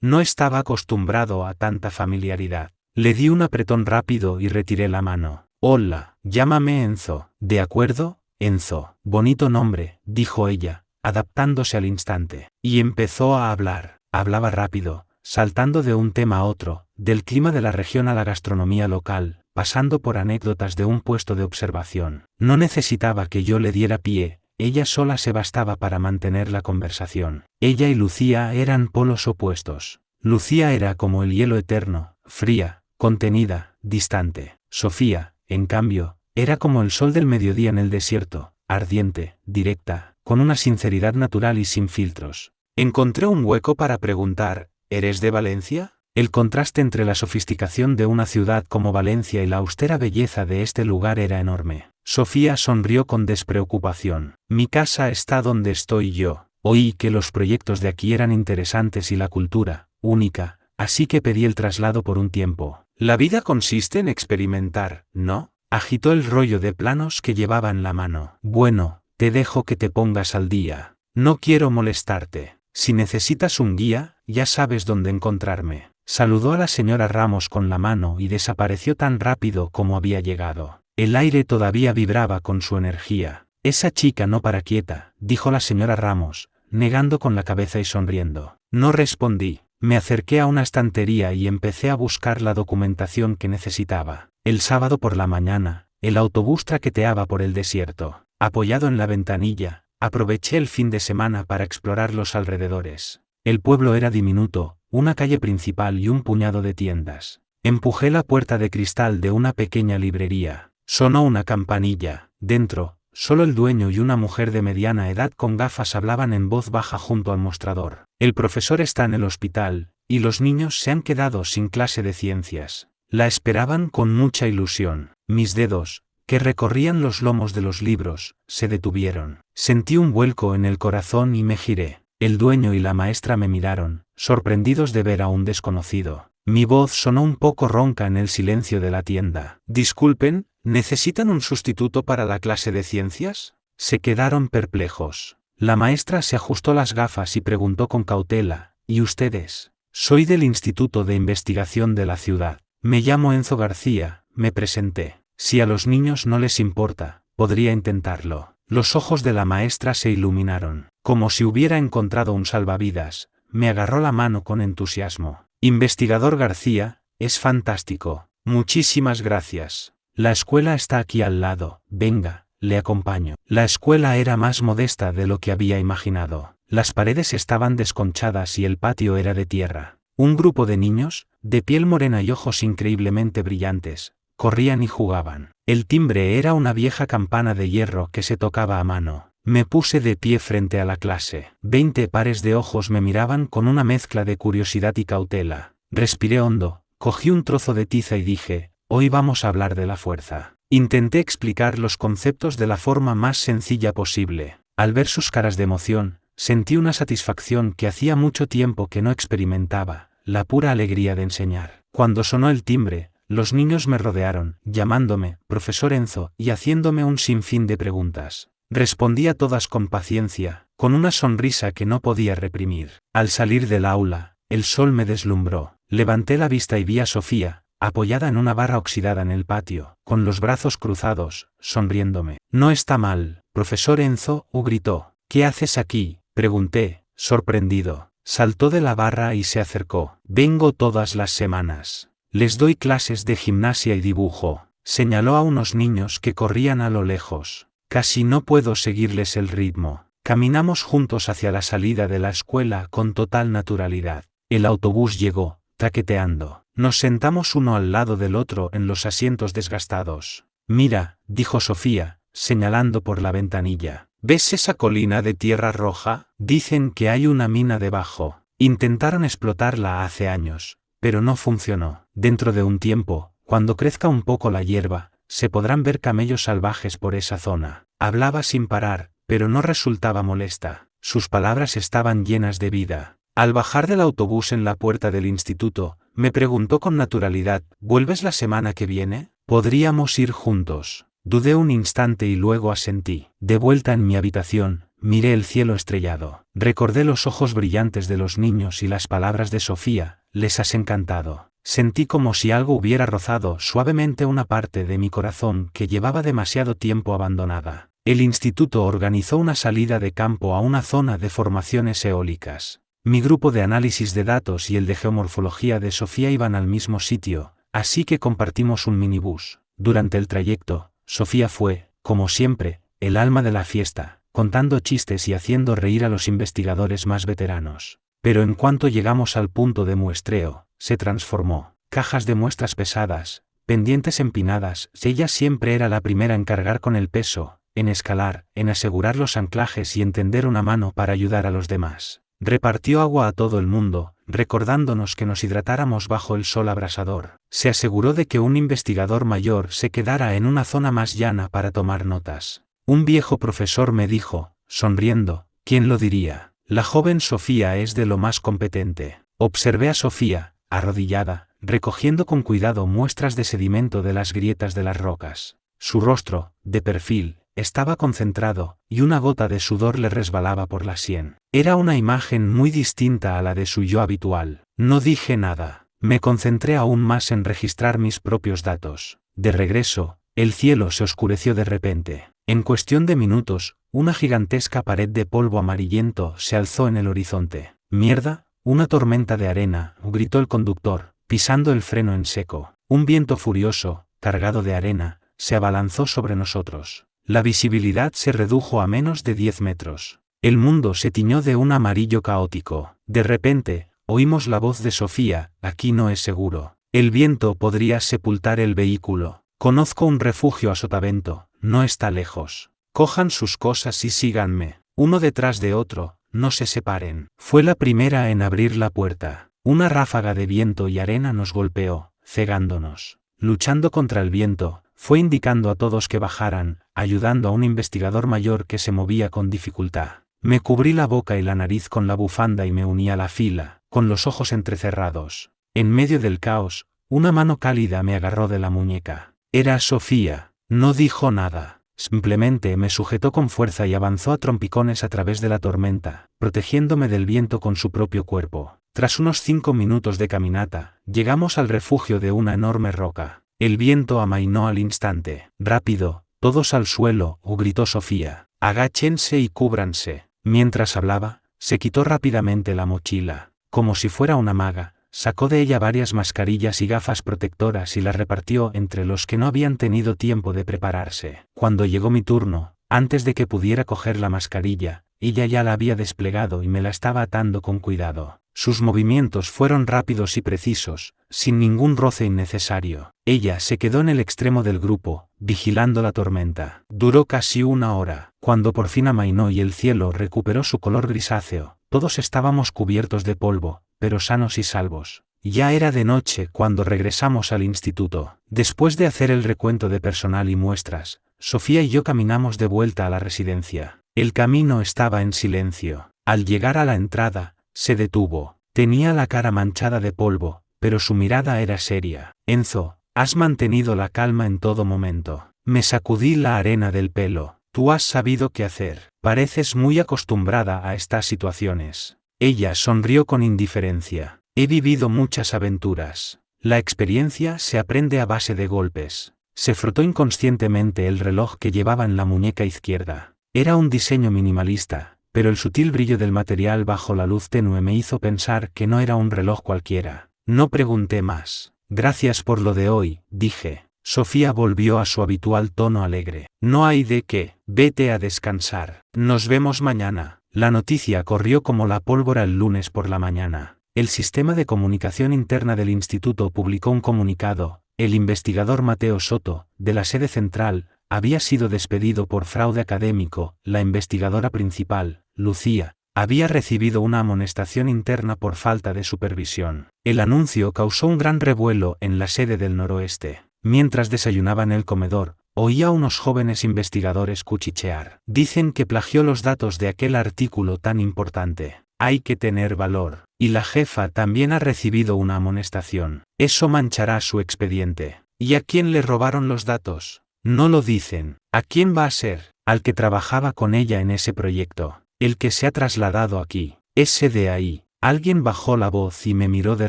No estaba acostumbrado a tanta familiaridad. Le di un apretón rápido y retiré la mano. «Hola, llámame Enzo». «De acuerdo, Enzo. Bonito nombre», dijo ella, adaptándose al instante. Y empezó a hablar. Hablaba rápido, saltando de un tema a otro, del clima de la región a la gastronomía local, pasando por anécdotas de un puesto de observación. No necesitaba que yo le diera pie. Ella sola se bastaba para mantener la conversación. Ella y Lucía eran polos opuestos. Lucía era como el hielo eterno, fría, contenida, distante. Sofía, en cambio, era como el sol del mediodía en el desierto, ardiente, directa, con una sinceridad natural y sin filtros. Encontré un hueco para preguntar, ¿eres de Valencia? El contraste entre la sofisticación de una ciudad como Valencia y la austera belleza de este lugar era enorme. Sofía sonrió con despreocupación. «Mi casa está donde estoy yo. Oí que los proyectos de aquí eran interesantes y la cultura, única, así que pedí el traslado por un tiempo». «La vida consiste en experimentar, ¿no?». Agitó el rollo de planos que llevaba en la mano. «Bueno, te dejo que te pongas al día. No quiero molestarte. Si necesitas un guía, ya sabes dónde encontrarme». Saludó a la señora Ramos con la mano y desapareció tan rápido como había llegado. El aire todavía vibraba con su energía. Esa chica no para quieta, dijo la señora Ramos, negando con la cabeza y sonriendo. No respondí. Me acerqué a una estantería y empecé a buscar la documentación que necesitaba. El sábado por la mañana, el autobús traqueteaba por el desierto. Apoyado en la ventanilla, aproveché el fin de semana para explorar los alrededores. El pueblo era diminuto, una calle principal y un puñado de tiendas. Empujé la puerta de cristal de una pequeña librería. Sonó una campanilla. Dentro, solo el dueño y una mujer de mediana edad con gafas hablaban en voz baja junto al mostrador. El profesor está en el hospital, y los niños se han quedado sin clase de ciencias. La esperaban con mucha ilusión. Mis dedos, que recorrían los lomos de los libros, se detuvieron. Sentí un vuelco en el corazón y me giré. El dueño y la maestra me miraron, sorprendidos de ver a un desconocido. Mi voz sonó un poco ronca en el silencio de la tienda. Disculpen, ¿necesitan un sustituto para la clase de ciencias? Se quedaron perplejos. La maestra se ajustó las gafas y preguntó con cautela, ¿y ustedes? Soy del Instituto de Investigación de la ciudad. Me llamo Enzo García, me presenté. Si a los niños no les importa, podría intentarlo. Los ojos de la maestra se iluminaron. Como si hubiera encontrado un salvavidas, me agarró la mano con entusiasmo. Investigador García, es fantástico. Muchísimas gracias. La escuela está aquí al lado, venga, le acompaño. La escuela era más modesta de lo que había imaginado. Las paredes estaban desconchadas y el patio era de tierra. Un grupo de niños, de piel morena y ojos increíblemente brillantes, corrían y jugaban. El timbre era una vieja campana de hierro que se tocaba a mano. Me puse de pie frente a la clase. 20 pares de ojos me miraban con una mezcla de curiosidad y cautela. Respiré hondo, cogí un trozo de tiza y dije, hoy vamos a hablar de la fuerza. Intenté explicar los conceptos de la forma más sencilla posible. Al ver sus caras de emoción, sentí una satisfacción que hacía mucho tiempo que no experimentaba, la pura alegría de enseñar. Cuando sonó el timbre, los niños me rodearon, llamándome profesor Enzo y haciéndome un sinfín de preguntas. Respondí a todas con paciencia, con una sonrisa que no podía reprimir. Al salir del aula, el sol me deslumbró. Levanté la vista y vi a Sofía, apoyada en una barra oxidada en el patio, con los brazos cruzados, sonriéndome. No está mal, profesor Enzo, gritó. ¿Qué haces aquí? Pregunté, sorprendido. Saltó de la barra y se acercó. Vengo todas las semanas. Les doy clases de gimnasia y dibujo. Señaló a unos niños que corrían a lo lejos. Casi no puedo seguirles el ritmo. Caminamos juntos hacia la salida de la escuela con total naturalidad. El autobús llegó, traqueteando. Nos sentamos uno al lado del otro en los asientos desgastados. Mira, dijo Sofía, señalando por la ventanilla. ¿Ves esa colina de tierra roja? Dicen que hay una mina debajo. Intentaron explotarla hace años, pero no funcionó. Dentro de un tiempo, cuando crezca un poco la hierba, se podrán ver camellos salvajes por esa zona. Hablaba sin parar, pero no resultaba molesta. Sus palabras estaban llenas de vida. Al bajar del autobús en la puerta del instituto, me preguntó con naturalidad, ¿vuelves la semana que viene? Podríamos ir juntos. Dudé un instante y luego asentí. De vuelta en mi habitación, miré el cielo estrellado. Recordé los ojos brillantes de los niños y las palabras de Sofía, les has encantado. Sentí como si algo hubiera rozado suavemente una parte de mi corazón que llevaba demasiado tiempo abandonada. El instituto organizó una salida de campo a una zona de formaciones eólicas. Mi grupo de análisis de datos y el de geomorfología de Sofía iban al mismo sitio, así que compartimos un minibús. Durante el trayecto, Sofía fue, como siempre, el alma de la fiesta, contando chistes y haciendo reír a los investigadores más veteranos. Pero en cuanto llegamos al punto de muestreo, se transformó. Cajas de muestras pesadas, pendientes empinadas, ella siempre era la primera en cargar con el peso, en escalar, en asegurar los anclajes y en tender una mano para ayudar a los demás. Repartió agua a todo el mundo, recordándonos que nos hidratáramos bajo el sol abrasador. Se aseguró de que un investigador mayor se quedara en una zona más llana para tomar notas. Un viejo profesor me dijo, sonriendo, ¿quién lo diría? La joven Sofía es de lo más competente. Observé a Sofía, arrodillada, recogiendo con cuidado muestras de sedimento de las grietas de las rocas. Su rostro, de perfil, estaba concentrado, y una gota de sudor le resbalaba por la sien. Era una imagen muy distinta a la de su yo habitual. No dije nada. Me concentré aún más en registrar mis propios datos. De regreso, el cielo se oscureció de repente. En cuestión de minutos, una gigantesca pared de polvo amarillento se alzó en el horizonte. ¡Mierda! Una tormenta de arena, gritó el conductor, pisando el freno en seco. Un viento furioso, cargado de arena, se abalanzó sobre nosotros. La visibilidad se redujo a menos de 10 metros. El mundo se tiñó de un amarillo caótico. De repente, oímos la voz de Sofía: aquí no es seguro. El viento podría sepultar el vehículo. Conozco un refugio a sotavento, no está lejos. Cojan sus cosas y síganme. Uno detrás de otro, no se separen. Fue la primera en abrir la puerta. Una ráfaga de viento y arena nos golpeó, cegándonos. Luchando contra el viento, fue indicando a todos que bajaran, ayudando a un investigador mayor que se movía con dificultad. Me cubrí la boca y la nariz con la bufanda y me uní a la fila, con los ojos entrecerrados. En medio del caos, una mano cálida me agarró de la muñeca. Era Sofía. No dijo nada. Simplemente me sujetó con fuerza y avanzó a trompicones a través de la tormenta, protegiéndome del viento con su propio cuerpo. Tras unos 5 minutos de caminata, llegamos al refugio de una enorme roca. El viento amainó al instante. Rápido, todos al suelo, gritó Sofía. Agáchense y cúbranse. Mientras hablaba, se quitó rápidamente la mochila. Como si fuera una maga, sacó de ella varias mascarillas y gafas protectoras y las repartió entre los que no habían tenido tiempo de prepararse. Cuando llegó mi turno, antes de que pudiera coger la mascarilla, ella ya la había desplegado y me la estaba atando con cuidado. Sus movimientos fueron rápidos y precisos, sin ningún roce innecesario. Ella se quedó en el extremo del grupo, vigilando la tormenta. Duró casi 1 hora. Cuando por fin amainó y el cielo recuperó su color grisáceo, todos estábamos cubiertos de polvo, pero sanos y salvos. Ya era de noche cuando regresamos al instituto. Después de hacer el recuento de personal y muestras, Sofía y yo caminamos de vuelta a la residencia. El camino estaba en silencio. Al llegar a la entrada, se detuvo. Tenía la cara manchada de polvo, pero su mirada era seria. Enzo, has mantenido la calma en todo momento. Me sacudí la arena del pelo. Tú has sabido qué hacer. Pareces muy acostumbrada a estas situaciones. Ella sonrió con indiferencia. He vivido muchas aventuras. La experiencia se aprende a base de golpes. Se frotó inconscientemente el reloj que llevaba en la muñeca izquierda. Era un diseño minimalista, pero el sutil brillo del material bajo la luz tenue me hizo pensar que no era un reloj cualquiera. No pregunté más. Gracias por lo de hoy, dije. Sofía volvió a su habitual tono alegre. No hay de qué, vete a descansar. Nos vemos mañana. La noticia corrió como la pólvora el lunes por la mañana. El sistema de comunicación interna del instituto publicó un comunicado. El investigador Mateo Soto, de la sede central, había sido despedido por fraude académico. La investigadora principal, Lucía, había recibido una amonestación interna por falta de supervisión. El anuncio causó un gran revuelo en la sede del noroeste. Mientras desayunaba en el comedor, oía a unos jóvenes investigadores cuchichear. Dicen que plagió los datos de aquel artículo tan importante. Hay que tener valor. Y la jefa también ha recibido una amonestación. Eso manchará su expediente. ¿Y a quién le robaron los datos? No lo dicen. ¿A quién va a ser? Al que trabajaba con ella en ese proyecto. El que se ha trasladado aquí. Ese de ahí. Alguien bajó la voz y me miró de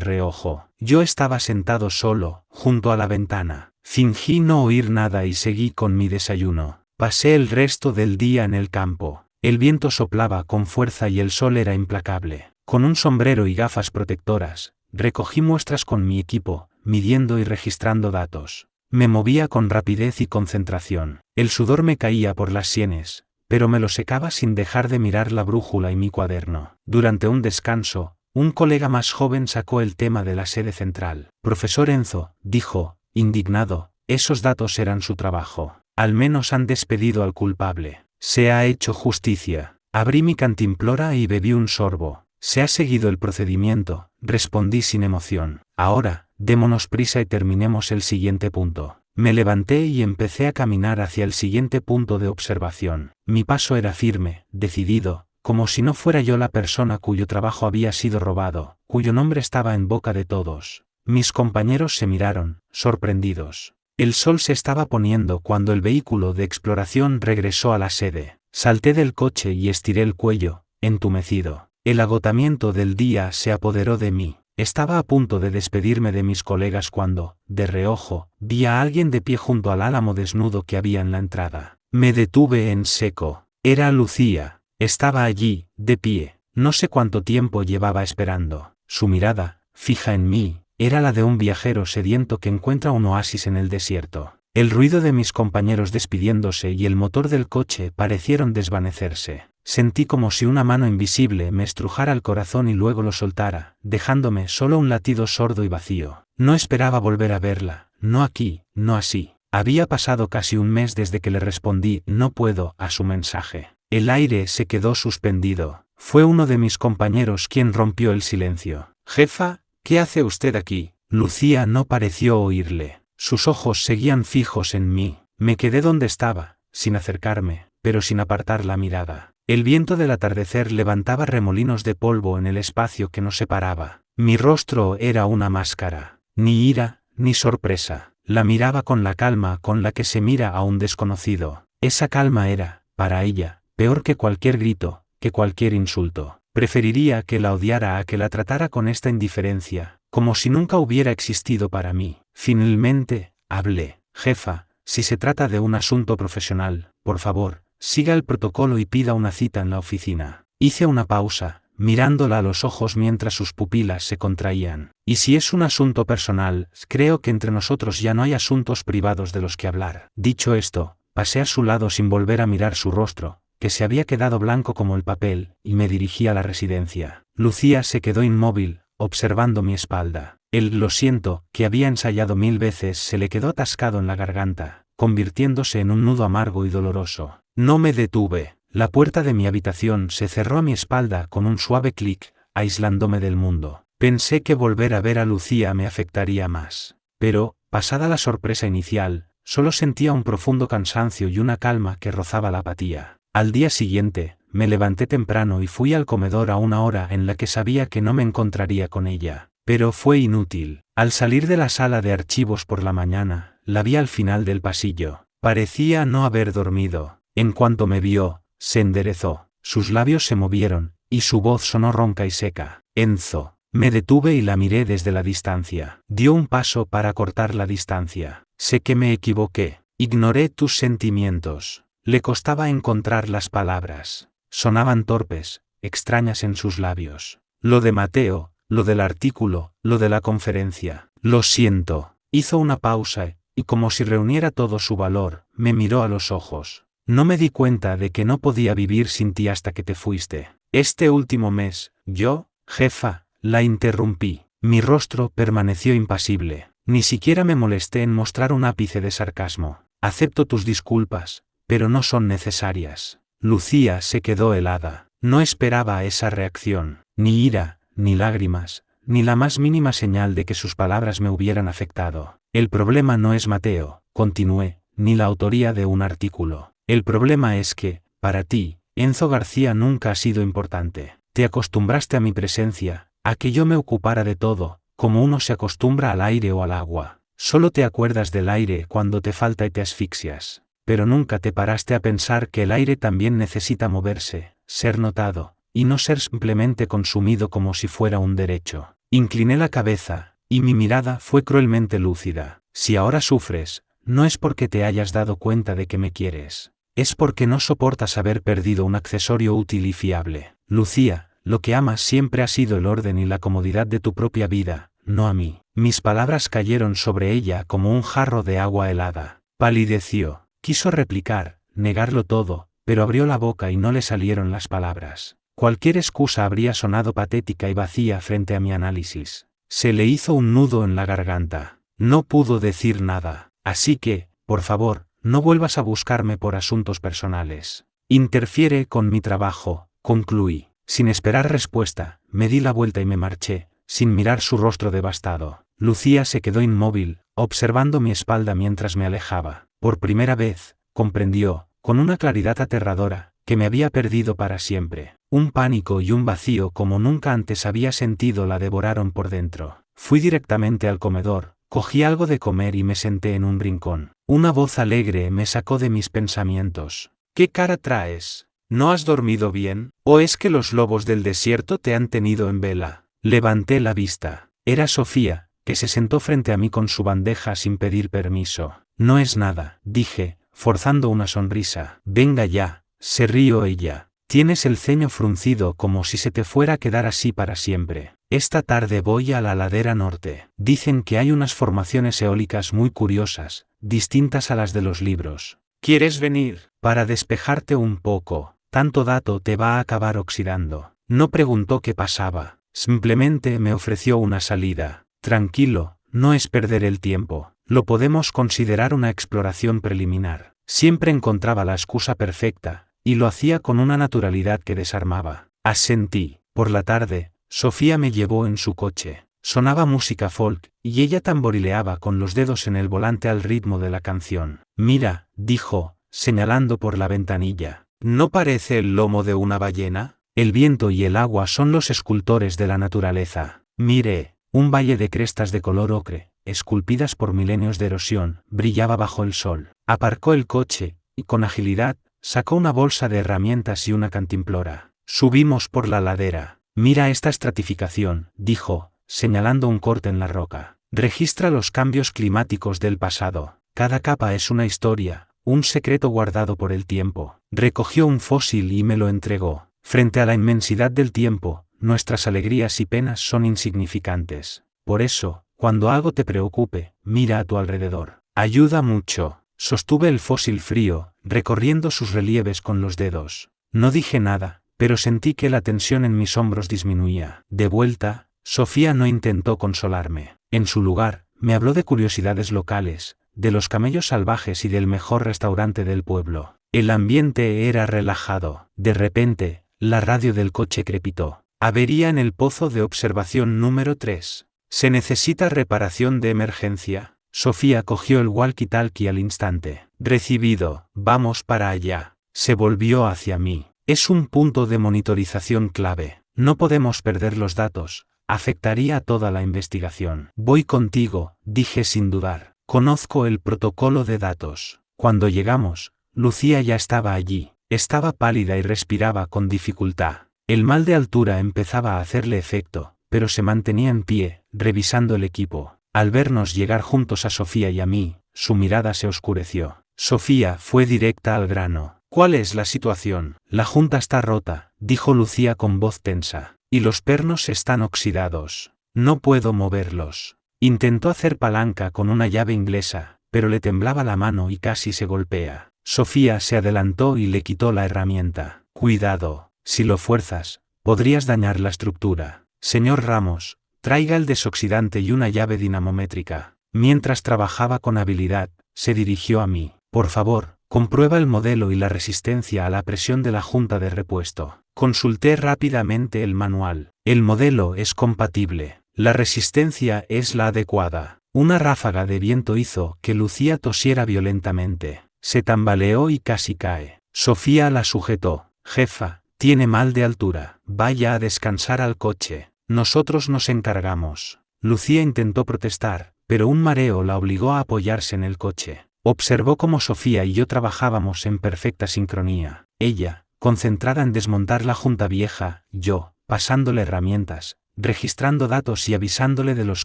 reojo. Yo estaba sentado solo, junto a la ventana. Fingí no oír nada y seguí con mi desayuno. Pasé el resto del día en el campo. El viento soplaba con fuerza y el sol era implacable. Con un sombrero y gafas protectoras, recogí muestras con mi equipo, midiendo y registrando datos. Me movía con rapidez y concentración. El sudor me caía por las sienes, pero me lo secaba sin dejar de mirar la brújula y mi cuaderno. Durante un descanso, un colega más joven sacó el tema de la sede central. Profesor Enzo, dijo, indignado, esos datos eran su trabajo. Al menos han despedido al culpable. Se ha hecho justicia. Abrí mi cantimplora y bebí un sorbo. Se ha seguido el procedimiento, respondí sin emoción. Ahora, démonos prisa y terminemos el siguiente punto. Me levanté y empecé a caminar hacia el siguiente punto de observación. Mi paso era firme, decidido, como si no fuera yo la persona cuyo trabajo había sido robado, cuyo nombre estaba en boca de todos. Mis compañeros se miraron, sorprendidos. El sol se estaba poniendo cuando el vehículo de exploración regresó a la sede. Salté del coche y estiré el cuello, entumecido. El agotamiento del día se apoderó de mí. Estaba a punto de despedirme de mis colegas cuando, de reojo, vi a alguien de pie junto al álamo desnudo que había en la entrada. Me detuve en seco. Era Lucía. Estaba allí, de pie. No sé cuánto tiempo llevaba esperando. Su mirada, fija en mí, era la de un viajero sediento que encuentra un oasis en el desierto. El ruido de mis compañeros despidiéndose y el motor del coche parecieron desvanecerse. Sentí como si una mano invisible me estrujara el corazón y luego lo soltara, dejándome solo un latido sordo y vacío. No esperaba volver a verla, no aquí, no así. Había pasado casi un mes desde que le respondí "no puedo" a su mensaje. El aire se quedó suspendido. Fue uno de mis compañeros quien rompió el silencio. «Jefa, ¿qué hace usted aquí?» Lucía no pareció oírle. Sus ojos seguían fijos en mí. Me quedé donde estaba, sin acercarme, pero sin apartar la mirada. El viento del atardecer levantaba remolinos de polvo en el espacio que nos separaba. Mi rostro era una máscara. Ni ira, ni sorpresa. La miraba con la calma con la que se mira a un desconocido. Esa calma era, para ella, peor que cualquier grito, que cualquier insulto. Preferiría que la odiara a que la tratara con esta indiferencia, como si nunca hubiera existido para mí. Finalmente, hablé. «Jefa, si se trata de un asunto profesional, por favor, siga el protocolo y pida una cita en la oficina». Hice una pausa, mirándola a los ojos mientras sus pupilas se contraían. «Y si es un asunto personal, creo que entre nosotros ya no hay asuntos privados de los que hablar». Dicho esto, pasé a su lado sin volver a mirar su rostro, que se había quedado blanco como el papel, y me dirigí a la residencia. Lucía se quedó inmóvil, observando mi espalda. El «lo siento», que había ensayado 1000 veces, se le quedó atascado en la garganta, convirtiéndose en un nudo amargo y doloroso. No me detuve. La puerta de mi habitación se cerró a mi espalda con un suave clic, aislándome del mundo. Pensé que volver a ver a Lucía me afectaría más. Pero, pasada la sorpresa inicial, solo sentía un profundo cansancio y una calma que rozaba la apatía. Al día siguiente, me levanté temprano y fui al comedor a una hora en la que sabía que no me encontraría con ella. Pero fue inútil. Al salir de la sala de archivos por la mañana, la vi al final del pasillo. Parecía no haber dormido. En cuanto me vio, se enderezó. Sus labios se movieron, y su voz sonó ronca y seca. «Enzo». Me detuve y la miré desde la distancia. Dio un paso para cortar la distancia. «Sé que me equivoqué. Ignoré tus sentimientos». Le costaba encontrar las palabras. Sonaban torpes, extrañas en sus labios. Lo de Mateo, lo del artículo, lo de la conferencia. «Lo siento». Hizo una pausa, y como si reuniera todo su valor, me miró a los ojos. «No me di cuenta de que no podía vivir sin ti hasta que te fuiste. Este último mes, yo, jefa», la interrumpí. Mi rostro permaneció impasible. Ni siquiera me molesté en mostrar un ápice de sarcasmo. «Acepto tus disculpas, pero no son necesarias». Lucía se quedó helada. No esperaba esa reacción. Ni ira, ni lágrimas, ni la más mínima señal de que sus palabras me hubieran afectado. «El problema no es Mateo», continué, «ni la autoría de un artículo. El problema es que, para ti, Enzo García nunca ha sido importante. Te acostumbraste a mi presencia, a que yo me ocupara de todo, como uno se acostumbra al aire o al agua. Solo te acuerdas del aire cuando te falta y te asfixias. Pero nunca te paraste a pensar que el aire también necesita moverse, ser notado, y no ser simplemente consumido como si fuera un derecho». Incliné la cabeza, y mi mirada fue cruelmente lúcida. «Si ahora sufres, no es porque te hayas dado cuenta de que me quieres. Es porque no soportas haber perdido un accesorio útil y fiable. Lucía, lo que amas siempre ha sido el orden y la comodidad de tu propia vida, no a mí». Mis palabras cayeron sobre ella como un jarro de agua helada. Palideció. Quiso replicar, negarlo todo, pero abrió la boca y no le salieron las palabras. Cualquier excusa habría sonado patética y vacía frente a mi análisis. Se le hizo un nudo en la garganta. No pudo decir nada. «Así que, por favor, no vuelvas a buscarme por asuntos personales. Interfiere con mi trabajo», concluí. Sin esperar respuesta, me di la vuelta y me marché, sin mirar su rostro devastado. Lucía se quedó inmóvil, observando mi espalda mientras me alejaba. Por primera vez, comprendió, con una claridad aterradora, que me había perdido para siempre. Un pánico y un vacío como nunca antes había sentido la devoraron por dentro. Fui directamente al comedor, cogí algo de comer y me senté en un rincón. Una voz alegre me sacó de mis pensamientos. «¿Qué cara traes? ¿No has dormido bien? ¿O es que los lobos del desierto te han tenido en vela?». Levanté la vista. Era Sofía, que se sentó frente a mí con su bandeja sin pedir permiso. No es nada, dije, forzando una sonrisa. Venga ya, se rió ella. Tienes el ceño fruncido como si se te fuera a quedar así para siempre. Esta tarde voy a la ladera norte. Dicen que hay unas formaciones eólicas muy curiosas, distintas a las de los libros. ¿Quieres venir? Para despejarte un poco. Tanto dato te va a acabar oxidando. No preguntó qué pasaba. Simplemente me ofreció una salida. Tranquilo, no es perder el tiempo. Lo podemos considerar una exploración preliminar. Siempre encontraba la excusa perfecta, y lo hacía con una naturalidad que desarmaba. Asentí. Por la tarde, Sofía me llevó en su coche. Sonaba música folk, y ella tamborileaba con los dedos en el volante al ritmo de la canción. Mira, dijo, señalando por la ventanilla. ¿No parece el lomo de una ballena? El viento y el agua son los escultores de la naturaleza. Mire, un valle de crestas de color ocre, esculpidas por milenios de erosión, brillaba bajo el sol. Aparcó el coche, y con agilidad, sacó una bolsa de herramientas y una cantimplora. Subimos por la ladera. Mira esta estratificación, dijo, señalando un corte en la roca. Registra los cambios climáticos del pasado. Cada capa es una historia, un secreto guardado por el tiempo. Recogió un fósil y me lo entregó. Frente a la inmensidad del tiempo, nuestras alegrías y penas son insignificantes. Por eso, cuando algo te preocupe, mira a tu alrededor. Ayuda mucho. Sostuve el fósil frío, recorriendo sus relieves con los dedos. No dije nada, pero sentí que la tensión en mis hombros disminuía. De vuelta, Sofía no intentó consolarme. En su lugar, me habló de curiosidades locales, de los camellos salvajes y del mejor restaurante del pueblo. El ambiente era relajado. De repente, la radio del coche crepitó. Avería en el pozo de observación número 3. Se necesita reparación de emergencia. Sofía cogió el walkie-talkie al instante. Recibido, vamos para allá. Se volvió hacia mí. Es un punto de monitorización clave. No podemos perder los datos. Afectaría a toda la investigación. Voy contigo, dije sin dudar. Conozco el protocolo de datos. Cuando llegamos, Lucía ya estaba allí. Estaba pálida y respiraba con dificultad. El mal de altura empezaba a hacerle efecto, pero se mantenía en pie, revisando el equipo. Al vernos llegar juntos a Sofía y a mí, su mirada se oscureció. Sofía fue directa al grano. ¿Cuál es la situación? La junta está rota, dijo Lucía con voz tensa. Y los pernos están oxidados. No puedo moverlos. Intentó hacer palanca con una llave inglesa, pero le temblaba la mano y casi se golpea. Sofía se adelantó y le quitó la herramienta. Cuidado, si lo fuerzas, podrías dañar la estructura. Señor Ramos, traiga el desoxidante y una llave dinamométrica. Mientras trabajaba con habilidad, se dirigió a mí. Por favor, comprueba el modelo y la resistencia a la presión de la junta de repuesto. Consulté rápidamente el manual. El modelo es compatible. La resistencia es la adecuada. Una ráfaga de viento hizo que Lucía tosiera violentamente. Se tambaleó y casi cae. Sofía la sujetó. Jefa, tiene mal de altura. Vaya a descansar al coche. Nosotros nos encargamos. Lucía intentó protestar, pero un mareo la obligó a apoyarse en el coche. Observó cómo Sofía y yo trabajábamos en perfecta sincronía. Ella, concentrada en desmontar la junta vieja, yo, pasándole herramientas, registrando datos y avisándole de los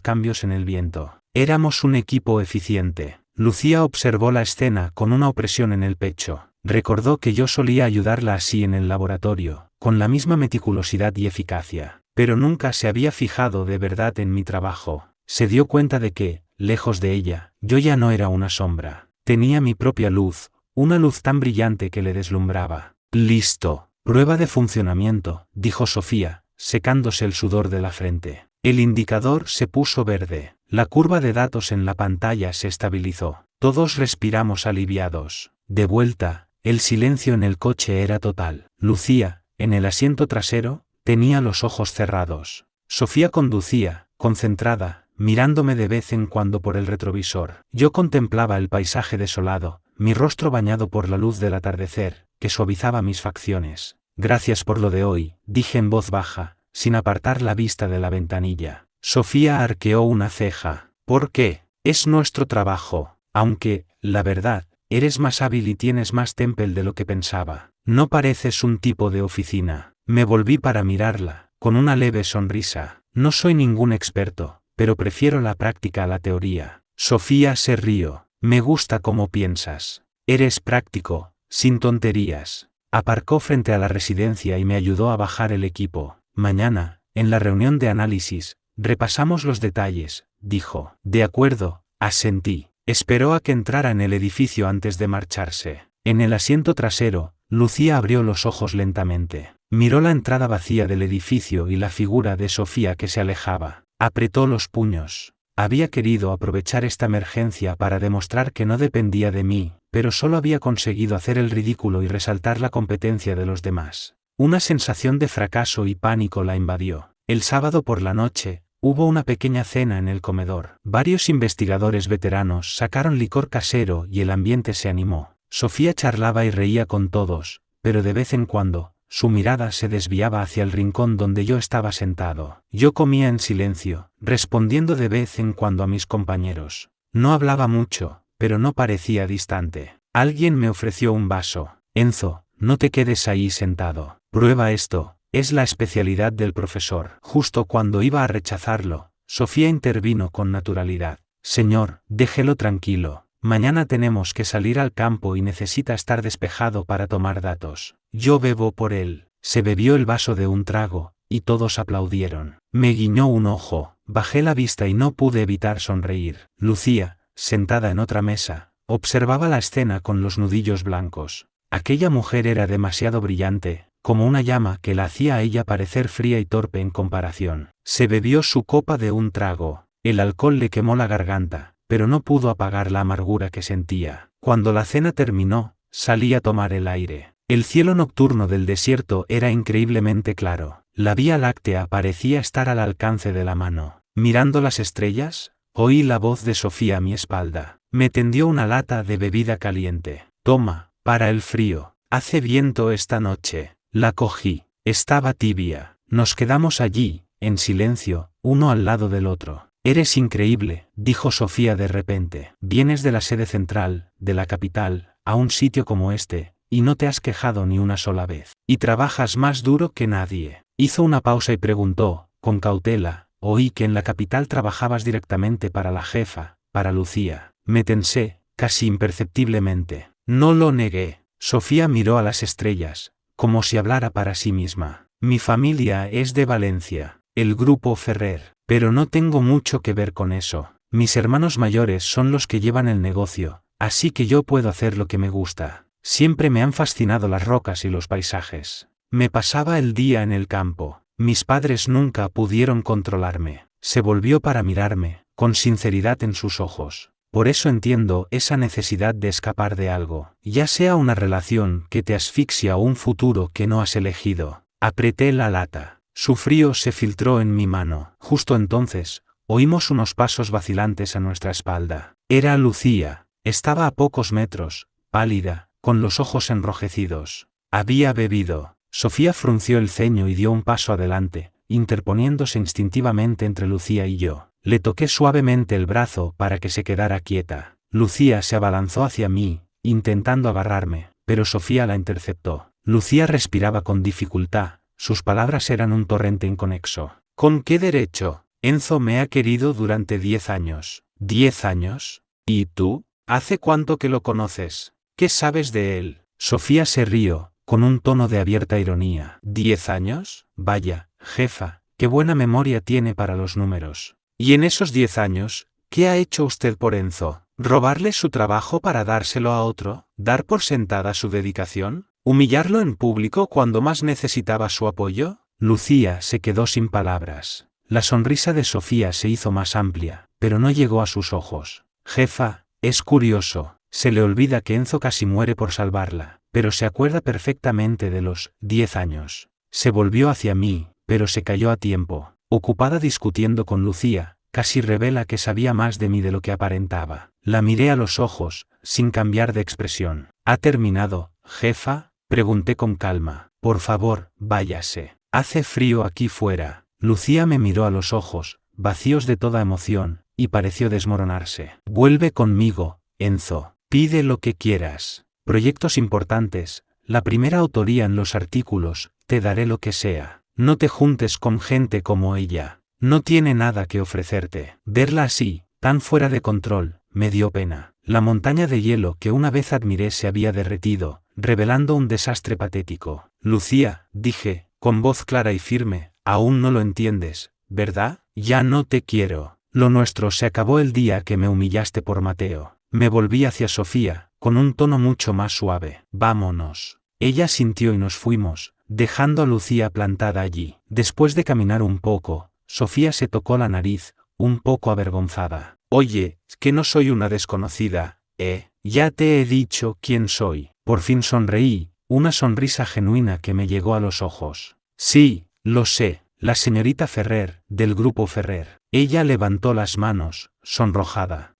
cambios en el viento. Éramos un equipo eficiente. Lucía observó la escena con una opresión en el pecho. Recordó que yo solía ayudarla así en el laboratorio, con la misma meticulosidad y eficacia. Pero nunca se había fijado de verdad en mi trabajo. Se dio cuenta de que, lejos de ella, yo ya no era una sombra. Tenía mi propia luz, una luz tan brillante que le deslumbraba. Listo. Prueba de funcionamiento, dijo Sofía, secándose el sudor de la frente. El indicador se puso verde. La curva de datos en la pantalla se estabilizó. Todos respiramos aliviados. De vuelta, el silencio en el coche era total. Lucía, en el asiento trasero, tenía los ojos cerrados. Sofía conducía, concentrada, mirándome de vez en cuando por el retrovisor. Yo contemplaba el paisaje desolado, mi rostro bañado por la luz del atardecer, que suavizaba mis facciones. Gracias por lo de hoy, dije en voz baja, sin apartar la vista de la ventanilla. Sofía arqueó una ceja. ¿Por qué? Es nuestro trabajo, aunque, la verdad, eres más hábil y tienes más temple de lo que pensaba. No pareces un tipo de oficina. Me volví para mirarla, con una leve sonrisa. No soy ningún experto, pero prefiero la práctica a la teoría. Sofía se rió. Me gusta cómo piensas. Eres práctico, sin tonterías. Aparcó frente a la residencia y me ayudó a bajar el equipo. Mañana, en la reunión de análisis, repasamos los detalles, dijo. De acuerdo, asentí. Esperó a que entrara en el edificio antes de marcharse. En el asiento trasero, Lucía abrió los ojos lentamente. Miró la entrada vacía del edificio y la figura de Sofía que se alejaba. Apretó los puños. Había querido aprovechar esta emergencia para demostrar que no dependía de mí, pero solo había conseguido hacer el ridículo y resaltar la competencia de los demás. Una sensación de fracaso y pánico la invadió. El sábado por la noche, hubo una pequeña cena en el comedor. Varios investigadores veteranos sacaron licor casero y el ambiente se animó. Sofía charlaba y reía con todos, pero de vez en cuando, su mirada se desviaba hacia el rincón donde yo estaba sentado. Yo comía en silencio, respondiendo de vez en cuando a mis compañeros. No hablaba mucho, pero no parecía distante. Alguien me ofreció un vaso. Enzo, no te quedes ahí sentado. Prueba esto, es la especialidad del profesor. Justo cuando iba a rechazarlo, Sofía intervino con naturalidad. Señor, déjelo tranquilo. Mañana tenemos que salir al campo y necesita estar despejado para tomar datos. Yo bebo por él. Se bebió el vaso de un trago, y todos aplaudieron. Me guiñó un ojo, bajé la vista y no pude evitar sonreír. Lucía, sentada en otra mesa, observaba la escena con los nudillos blancos. Aquella mujer era demasiado brillante, como una llama que la hacía a ella parecer fría y torpe en comparación. Se bebió su copa de un trago. El alcohol le quemó la garganta, pero no pudo apagar la amargura que sentía. Cuando la cena terminó, salí a tomar el aire. El cielo nocturno del desierto era increíblemente claro. La Vía Láctea parecía estar al alcance de la mano. Mirando las estrellas, oí la voz de Sofía a mi espalda. Me tendió una lata de bebida caliente. Toma, para el frío. Hace viento esta noche. La cogí. Estaba tibia. Nos quedamos allí, en silencio, uno al lado del otro. Eres increíble, dijo Sofía de repente. Vienes de la sede central, de la capital, a un sitio como este, y no te has quejado ni una sola vez. Y trabajas más duro que nadie. Hizo una pausa y preguntó, con cautela, oí que en la capital trabajabas directamente para la jefa, para Lucía. Me tensé, casi imperceptiblemente. No lo negué. Sofía miró a las estrellas, como si hablara para sí misma. Mi familia es de Valencia, el grupo Ferrer. Pero no tengo mucho que ver con eso. Mis hermanos mayores son los que llevan el negocio, así que yo puedo hacer lo que me gusta. Siempre me han fascinado las rocas y los paisajes. Me pasaba el día en el campo. Mis padres nunca pudieron controlarme. Se volvió para mirarme, con sinceridad en sus ojos. Por eso entiendo esa necesidad de escapar de algo, ya sea una relación que te asfixia o un futuro que no has elegido. Apreté la lata. Su frío se filtró en mi mano. Justo entonces, oímos unos pasos vacilantes a nuestra espalda. Era Lucía. Estaba a pocos metros, pálida, con los ojos enrojecidos. Había bebido. Sofía frunció el ceño y dio un paso adelante, interponiéndose instintivamente entre Lucía y yo. Le toqué suavemente el brazo para que se quedara quieta. Lucía se abalanzó hacia mí, intentando agarrarme, pero Sofía la interceptó. Lucía respiraba con dificultad. Sus palabras eran un torrente inconexo. ¿Con qué derecho? Enzo me ha querido durante 10 años. ¿10 años? ¿Y tú? ¿Hace cuánto que lo conoces? ¿Qué sabes de él? Sofía se rió, con un tono de abierta ironía. ¿10 años? Vaya, jefa, qué buena memoria tiene para los números. ¿Y en esos 10 años, qué ha hecho usted por Enzo? ¿Robarle su trabajo para dárselo a otro? ¿Dar por sentada su dedicación? ¿Humillarlo en público cuando más necesitaba su apoyo? Lucía se quedó sin palabras. La sonrisa de Sofía se hizo más amplia, pero no llegó a sus ojos. Jefa, es curioso, se le olvida que Enzo casi muere por salvarla, pero se acuerda perfectamente de los 10 años. Se volvió hacia mí, pero se calló a tiempo. Ocupada discutiendo con Lucía, casi revela que sabía más de mí de lo que aparentaba. La miré a los ojos, sin cambiar de expresión. ¿Ha terminado, jefa? Pregunté con calma. Por favor, váyase. Hace frío aquí fuera. Lucía me miró a los ojos, vacíos de toda emoción, y pareció desmoronarse. Vuelve conmigo, Enzo. Pide lo que quieras. Proyectos importantes, la primera autoría en los artículos, te daré lo que sea. No te juntes con gente como ella. No tiene nada que ofrecerte. Verla así, tan fuera de control, me dio pena. La montaña de hielo que una vez admiré se había derretido, revelando un desastre patético. Lucía, dije, con voz clara y firme, aún no lo entiendes, ¿verdad? Ya no te quiero. Lo nuestro se acabó el día que me humillaste por Mateo. Me volví hacia Sofía, con un tono mucho más suave. Vámonos. Ella sintió y nos fuimos, dejando a Lucía plantada allí. Después de caminar un poco, Sofía se tocó la nariz, un poco avergonzada. Oye, que no soy una desconocida, ¿eh? Ya te he dicho quién soy. Por fin sonreí, una sonrisa genuina que me llegó a los ojos. Sí, lo sé, la señorita Ferrer, del grupo Ferrer. Ella levantó las manos, sonrojada.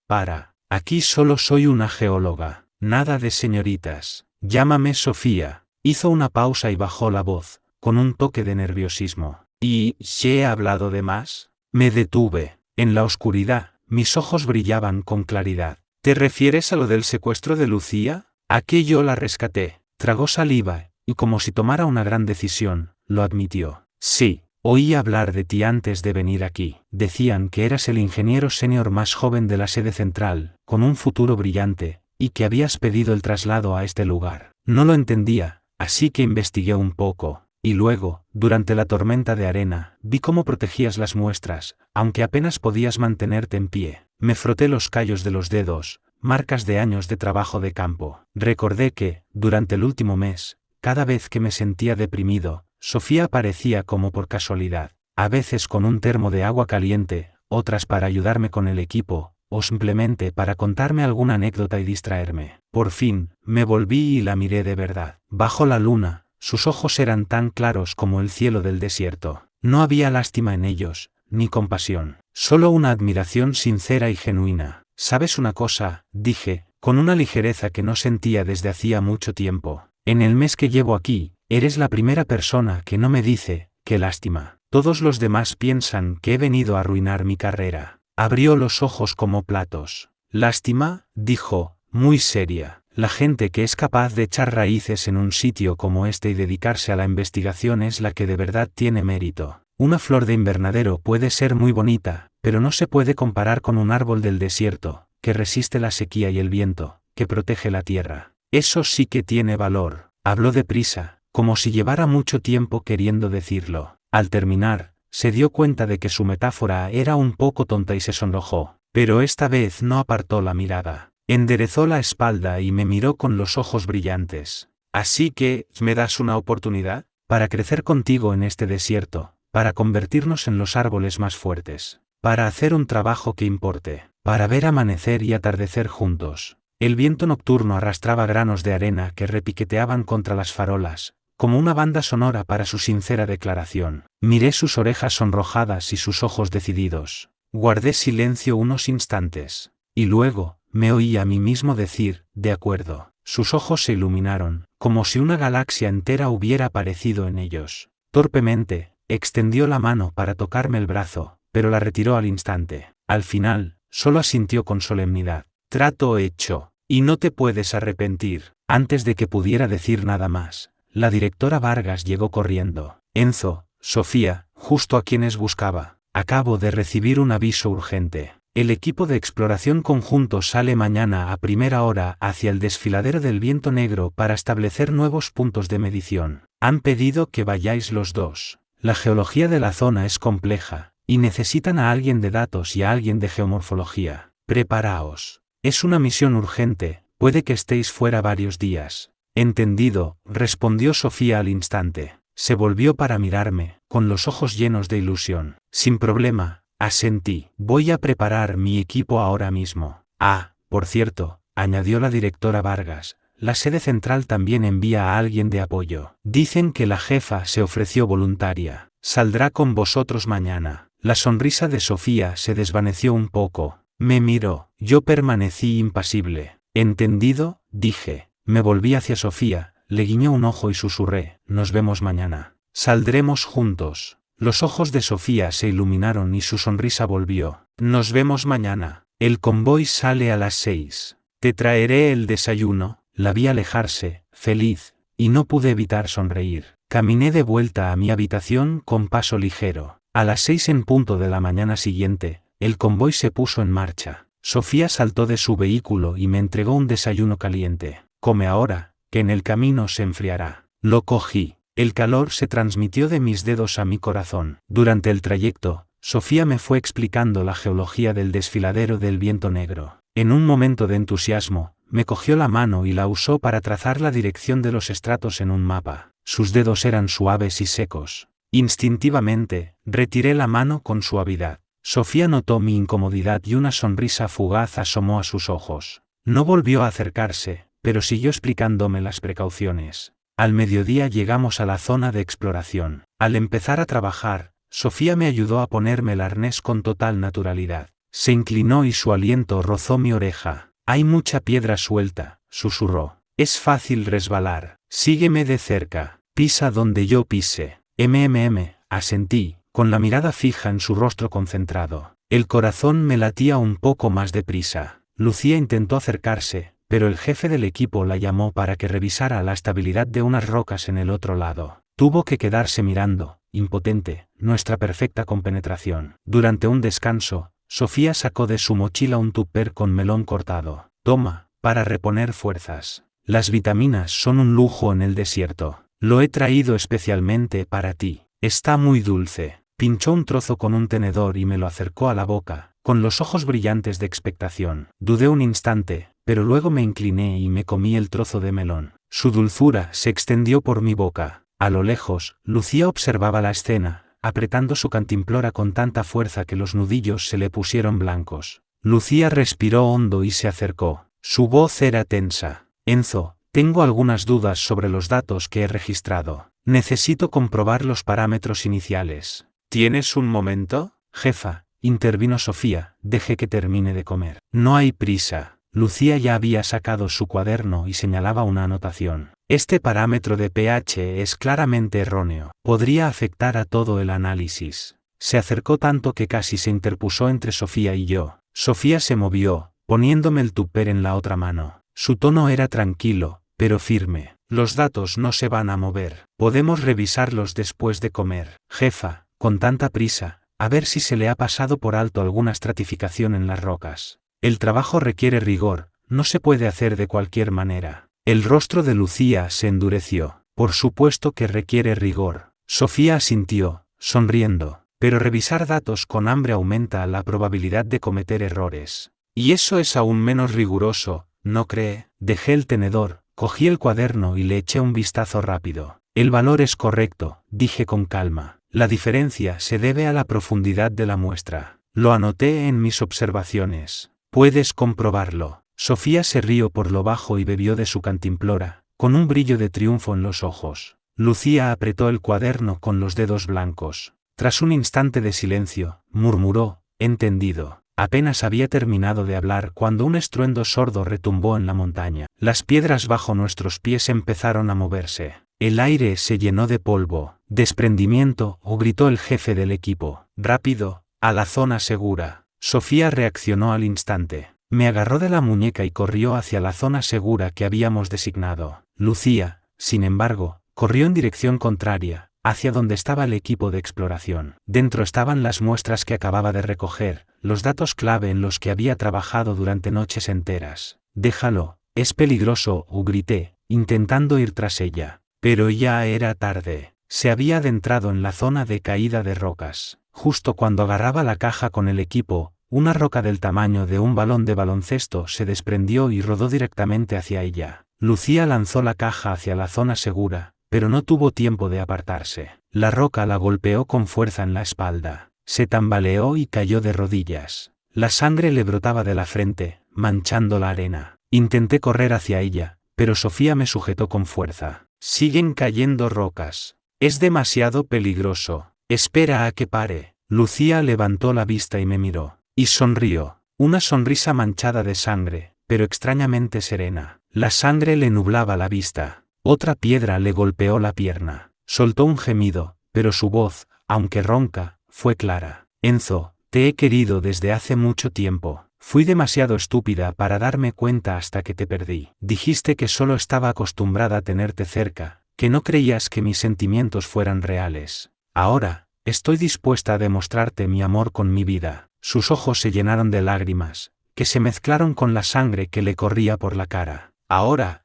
Aquí solo soy una geóloga, nada de señoritas. Llámame Sofía. Hizo una pausa y bajó la voz, con un toque de nerviosismo. ¿Y si he hablado de más? Me detuve. En la oscuridad, mis ojos brillaban con claridad. ¿Te refieres a lo del secuestro de Lucía? ¿A que yo la rescaté? Tragó saliva, y como si tomara una gran decisión, lo admitió. Sí, oí hablar de ti antes de venir aquí. Decían que eras el ingeniero senior más joven de la sede central, con un futuro brillante, y que habías pedido el traslado a este lugar. No lo entendía, así que investigué un poco. Y luego, durante la tormenta de arena, vi cómo protegías las muestras, aunque apenas podías mantenerte en pie. Me froté los callos de los dedos, marcas de años de trabajo de campo. Recordé que, durante el último mes, cada vez que me sentía deprimido, Sofía aparecía como por casualidad, a veces con un termo de agua caliente, otras para ayudarme con el equipo, o simplemente para contarme alguna anécdota y distraerme. Por fin, me volví y la miré de verdad. Bajo la luna, sus ojos eran tan claros como el cielo del desierto. No había lástima en ellos, ni compasión, solo una admiración sincera y genuina. ¿Sabes una cosa?, dije, con una ligereza que no sentía desde hacía mucho tiempo. En el mes que llevo aquí, eres la primera persona que no me dice, qué lástima. Todos los demás piensan que he venido a arruinar mi carrera. Abrió los ojos como platos. ¿Lástima?, dijo, muy seria. La gente que es capaz de echar raíces en un sitio como este y dedicarse a la investigación es la que de verdad tiene mérito. Una flor de invernadero puede ser muy bonita, pero no se puede comparar con un árbol del desierto, que resiste la sequía y el viento, que protege la tierra. Eso sí que tiene valor. Habló deprisa, como si llevara mucho tiempo queriendo decirlo. Al terminar, se dio cuenta de que su metáfora era un poco tonta y se sonrojó, pero esta vez no apartó la mirada. Enderezó la espalda y me miró con los ojos brillantes. Así que, ¿me das una oportunidad? Para crecer contigo en este desierto, para convertirnos en los árboles más fuertes, para hacer un trabajo que importe, para ver amanecer y atardecer juntos. El viento nocturno arrastraba granos de arena que repiqueteaban contra las farolas, como una banda sonora para su sincera declaración. Miré sus orejas sonrojadas y sus ojos decididos. Guardé silencio unos instantes. Y luego, me oí a mí mismo decir, de acuerdo. Sus ojos se iluminaron, como si una galaxia entera hubiera aparecido en ellos. Torpemente, extendió la mano para tocarme el brazo, pero la retiró al instante. Al final, solo asintió con solemnidad. Trato hecho. Y no te puedes arrepentir. Antes de que pudiera decir nada más, la directora Vargas llegó corriendo. Enzo, Sofía, justo a quienes buscaba. Acabo de recibir un aviso urgente. El equipo de exploración conjunto sale mañana a primera hora hacia el desfiladero del Viento Negro para establecer nuevos puntos de medición. Han pedido que vayáis los dos. La geología de la zona es compleja, y necesitan a alguien de datos y a alguien de geomorfología. Preparaos. Es una misión urgente, puede que estéis fuera varios días. Entendido, respondió Sofía al instante. Se volvió para mirarme, con los ojos llenos de ilusión. Sin problema, asentí. Voy a preparar mi equipo ahora mismo. Ah, por cierto, añadió la directora Vargas, la sede central también envía a alguien de apoyo. Dicen que la jefa se ofreció voluntaria. Saldrá con vosotros mañana. La sonrisa de Sofía se desvaneció un poco. Me miró. Yo permanecí impasible. ¿Entendido?, dije. Me volví hacia Sofía, le guiñé un ojo y susurré, nos vemos mañana. Saldremos juntos. Los ojos de Sofía se iluminaron y su sonrisa volvió. Nos vemos mañana. El convoy sale a las 6. Te traeré el desayuno. La vi alejarse, feliz, y no pude evitar sonreír. Caminé de vuelta a mi habitación con paso ligero. A las 6 en punto de la mañana siguiente, el convoy se puso en marcha. Sofía saltó de su vehículo y me entregó un desayuno caliente. Come ahora, que en el camino se enfriará. Lo cogí. El calor se transmitió de mis dedos a mi corazón. Durante el trayecto, Sofía me fue explicando la geología del desfiladero del viento negro. En un momento de entusiasmo, me cogió la mano y la usó para trazar la dirección de los estratos en un mapa. Sus dedos eran suaves y secos. Instintivamente, retiré la mano con suavidad. Sofía notó mi incomodidad y una sonrisa fugaz asomó a sus ojos. No volvió a acercarse, pero siguió explicándome las precauciones. Al mediodía llegamos a la zona de exploración. Al empezar a trabajar, Sofía me ayudó a ponerme el arnés con total naturalidad. Se inclinó y su aliento rozó mi oreja. Hay mucha piedra suelta, susurró. Es fácil resbalar. Sígueme de cerca. Pisa donde yo pise. Asentí, con la mirada fija en su rostro concentrado. El corazón me latía un poco más deprisa. Lucía intentó acercarse, pero el jefe del equipo la llamó para que revisara la estabilidad de unas rocas en el otro lado. Tuvo que quedarse mirando, impotente, nuestra perfecta compenetración. Durante un descanso, Sofía sacó de su mochila un tupper con melón cortado. Toma, para reponer fuerzas. Las vitaminas son un lujo en el desierto. Lo he traído especialmente para ti. Está muy dulce. Pinchó un trozo con un tenedor y me lo acercó a la boca, con los ojos brillantes de expectación. Dudé un instante, pero luego me incliné y me comí el trozo de melón. Su dulzura se extendió por mi boca. A lo lejos, Lucía observaba la escena, apretando su cantimplora con tanta fuerza que los nudillos se le pusieron blancos. Lucía respiró hondo y se acercó. Su voz era tensa. Enzo, tengo algunas dudas sobre los datos que he registrado. Necesito comprobar los parámetros iniciales. ¿Tienes un momento? Jefa, intervino Sofía, deje que termine de comer. No hay prisa. Lucía ya había sacado su cuaderno y señalaba una anotación. Este parámetro de pH es claramente erróneo. Podría afectar a todo el análisis. Se acercó tanto que casi se interpuso entre Sofía y yo. Sofía se movió, poniéndome el tupper en la otra mano. Su tono era tranquilo, pero firme. Los datos no se van a mover. Podemos revisarlos después de comer. Jefa, con tanta prisa, a ver si se le ha pasado por alto alguna estratificación en las rocas. El trabajo requiere rigor, no se puede hacer de cualquier manera. El rostro de Lucía se endureció. Por supuesto que requiere rigor. Sofía asintió, sonriendo. Pero revisar datos con hambre aumenta la probabilidad de cometer errores. Y eso es aún menos riguroso, ¿no cree? Dejé el tenedor, cogí el cuaderno y le eché un vistazo rápido. El valor es correcto, dije con calma. La diferencia se debe a la profundidad de la muestra. Lo anoté en mis observaciones. Puedes comprobarlo. Sofía se rió por lo bajo y bebió de su cantimplora, con un brillo de triunfo en los ojos. Lucía apretó el cuaderno con los dedos blancos. Tras un instante de silencio, murmuró, entendido. Apenas había terminado de hablar cuando un estruendo sordo retumbó en la montaña. Las piedras bajo nuestros pies empezaron a moverse. El aire se llenó de polvo. Desprendimiento, gritó el jefe del equipo. Rápido, a la zona segura. Sofía reaccionó al instante. Me agarró de la muñeca y corrió hacia la zona segura que habíamos designado. Lucía, sin embargo, corrió en dirección contraria, hacia donde estaba el equipo de exploración. Dentro estaban las muestras que acababa de recoger, los datos clave en los que había trabajado durante noches enteras. Déjalo, es peligroso, grité, intentando ir tras ella. Pero ya era tarde. Se había adentrado en la zona de caída de rocas. Justo cuando agarraba la caja con el equipo, una roca del tamaño de un balón de baloncesto se desprendió y rodó directamente hacia ella. Lucía lanzó la caja hacia la zona segura, pero no tuvo tiempo de apartarse. La roca la golpeó con fuerza en la espalda. Se tambaleó y cayó de rodillas. La sangre le brotaba de la frente, manchando la arena. Intenté correr hacia ella, pero Sofía me sujetó con fuerza. Siguen cayendo rocas. Es demasiado peligroso. Espera a que pare. Lucía levantó la vista y me miró. Y sonrió. Una sonrisa manchada de sangre, pero extrañamente serena. La sangre le nublaba la vista. Otra piedra le golpeó la pierna. Soltó un gemido, pero su voz, aunque ronca, fue clara. Enzo, te he querido desde hace mucho tiempo. Fui demasiado estúpida para darme cuenta hasta que te perdí. Dijiste que solo estaba acostumbrada a tenerte cerca, que no creías que mis sentimientos fueran reales. Ahora, estoy dispuesta a demostrarte mi amor con mi vida. Sus ojos se llenaron de lágrimas, que se mezclaron con la sangre que le corría por la cara. ¿Ahora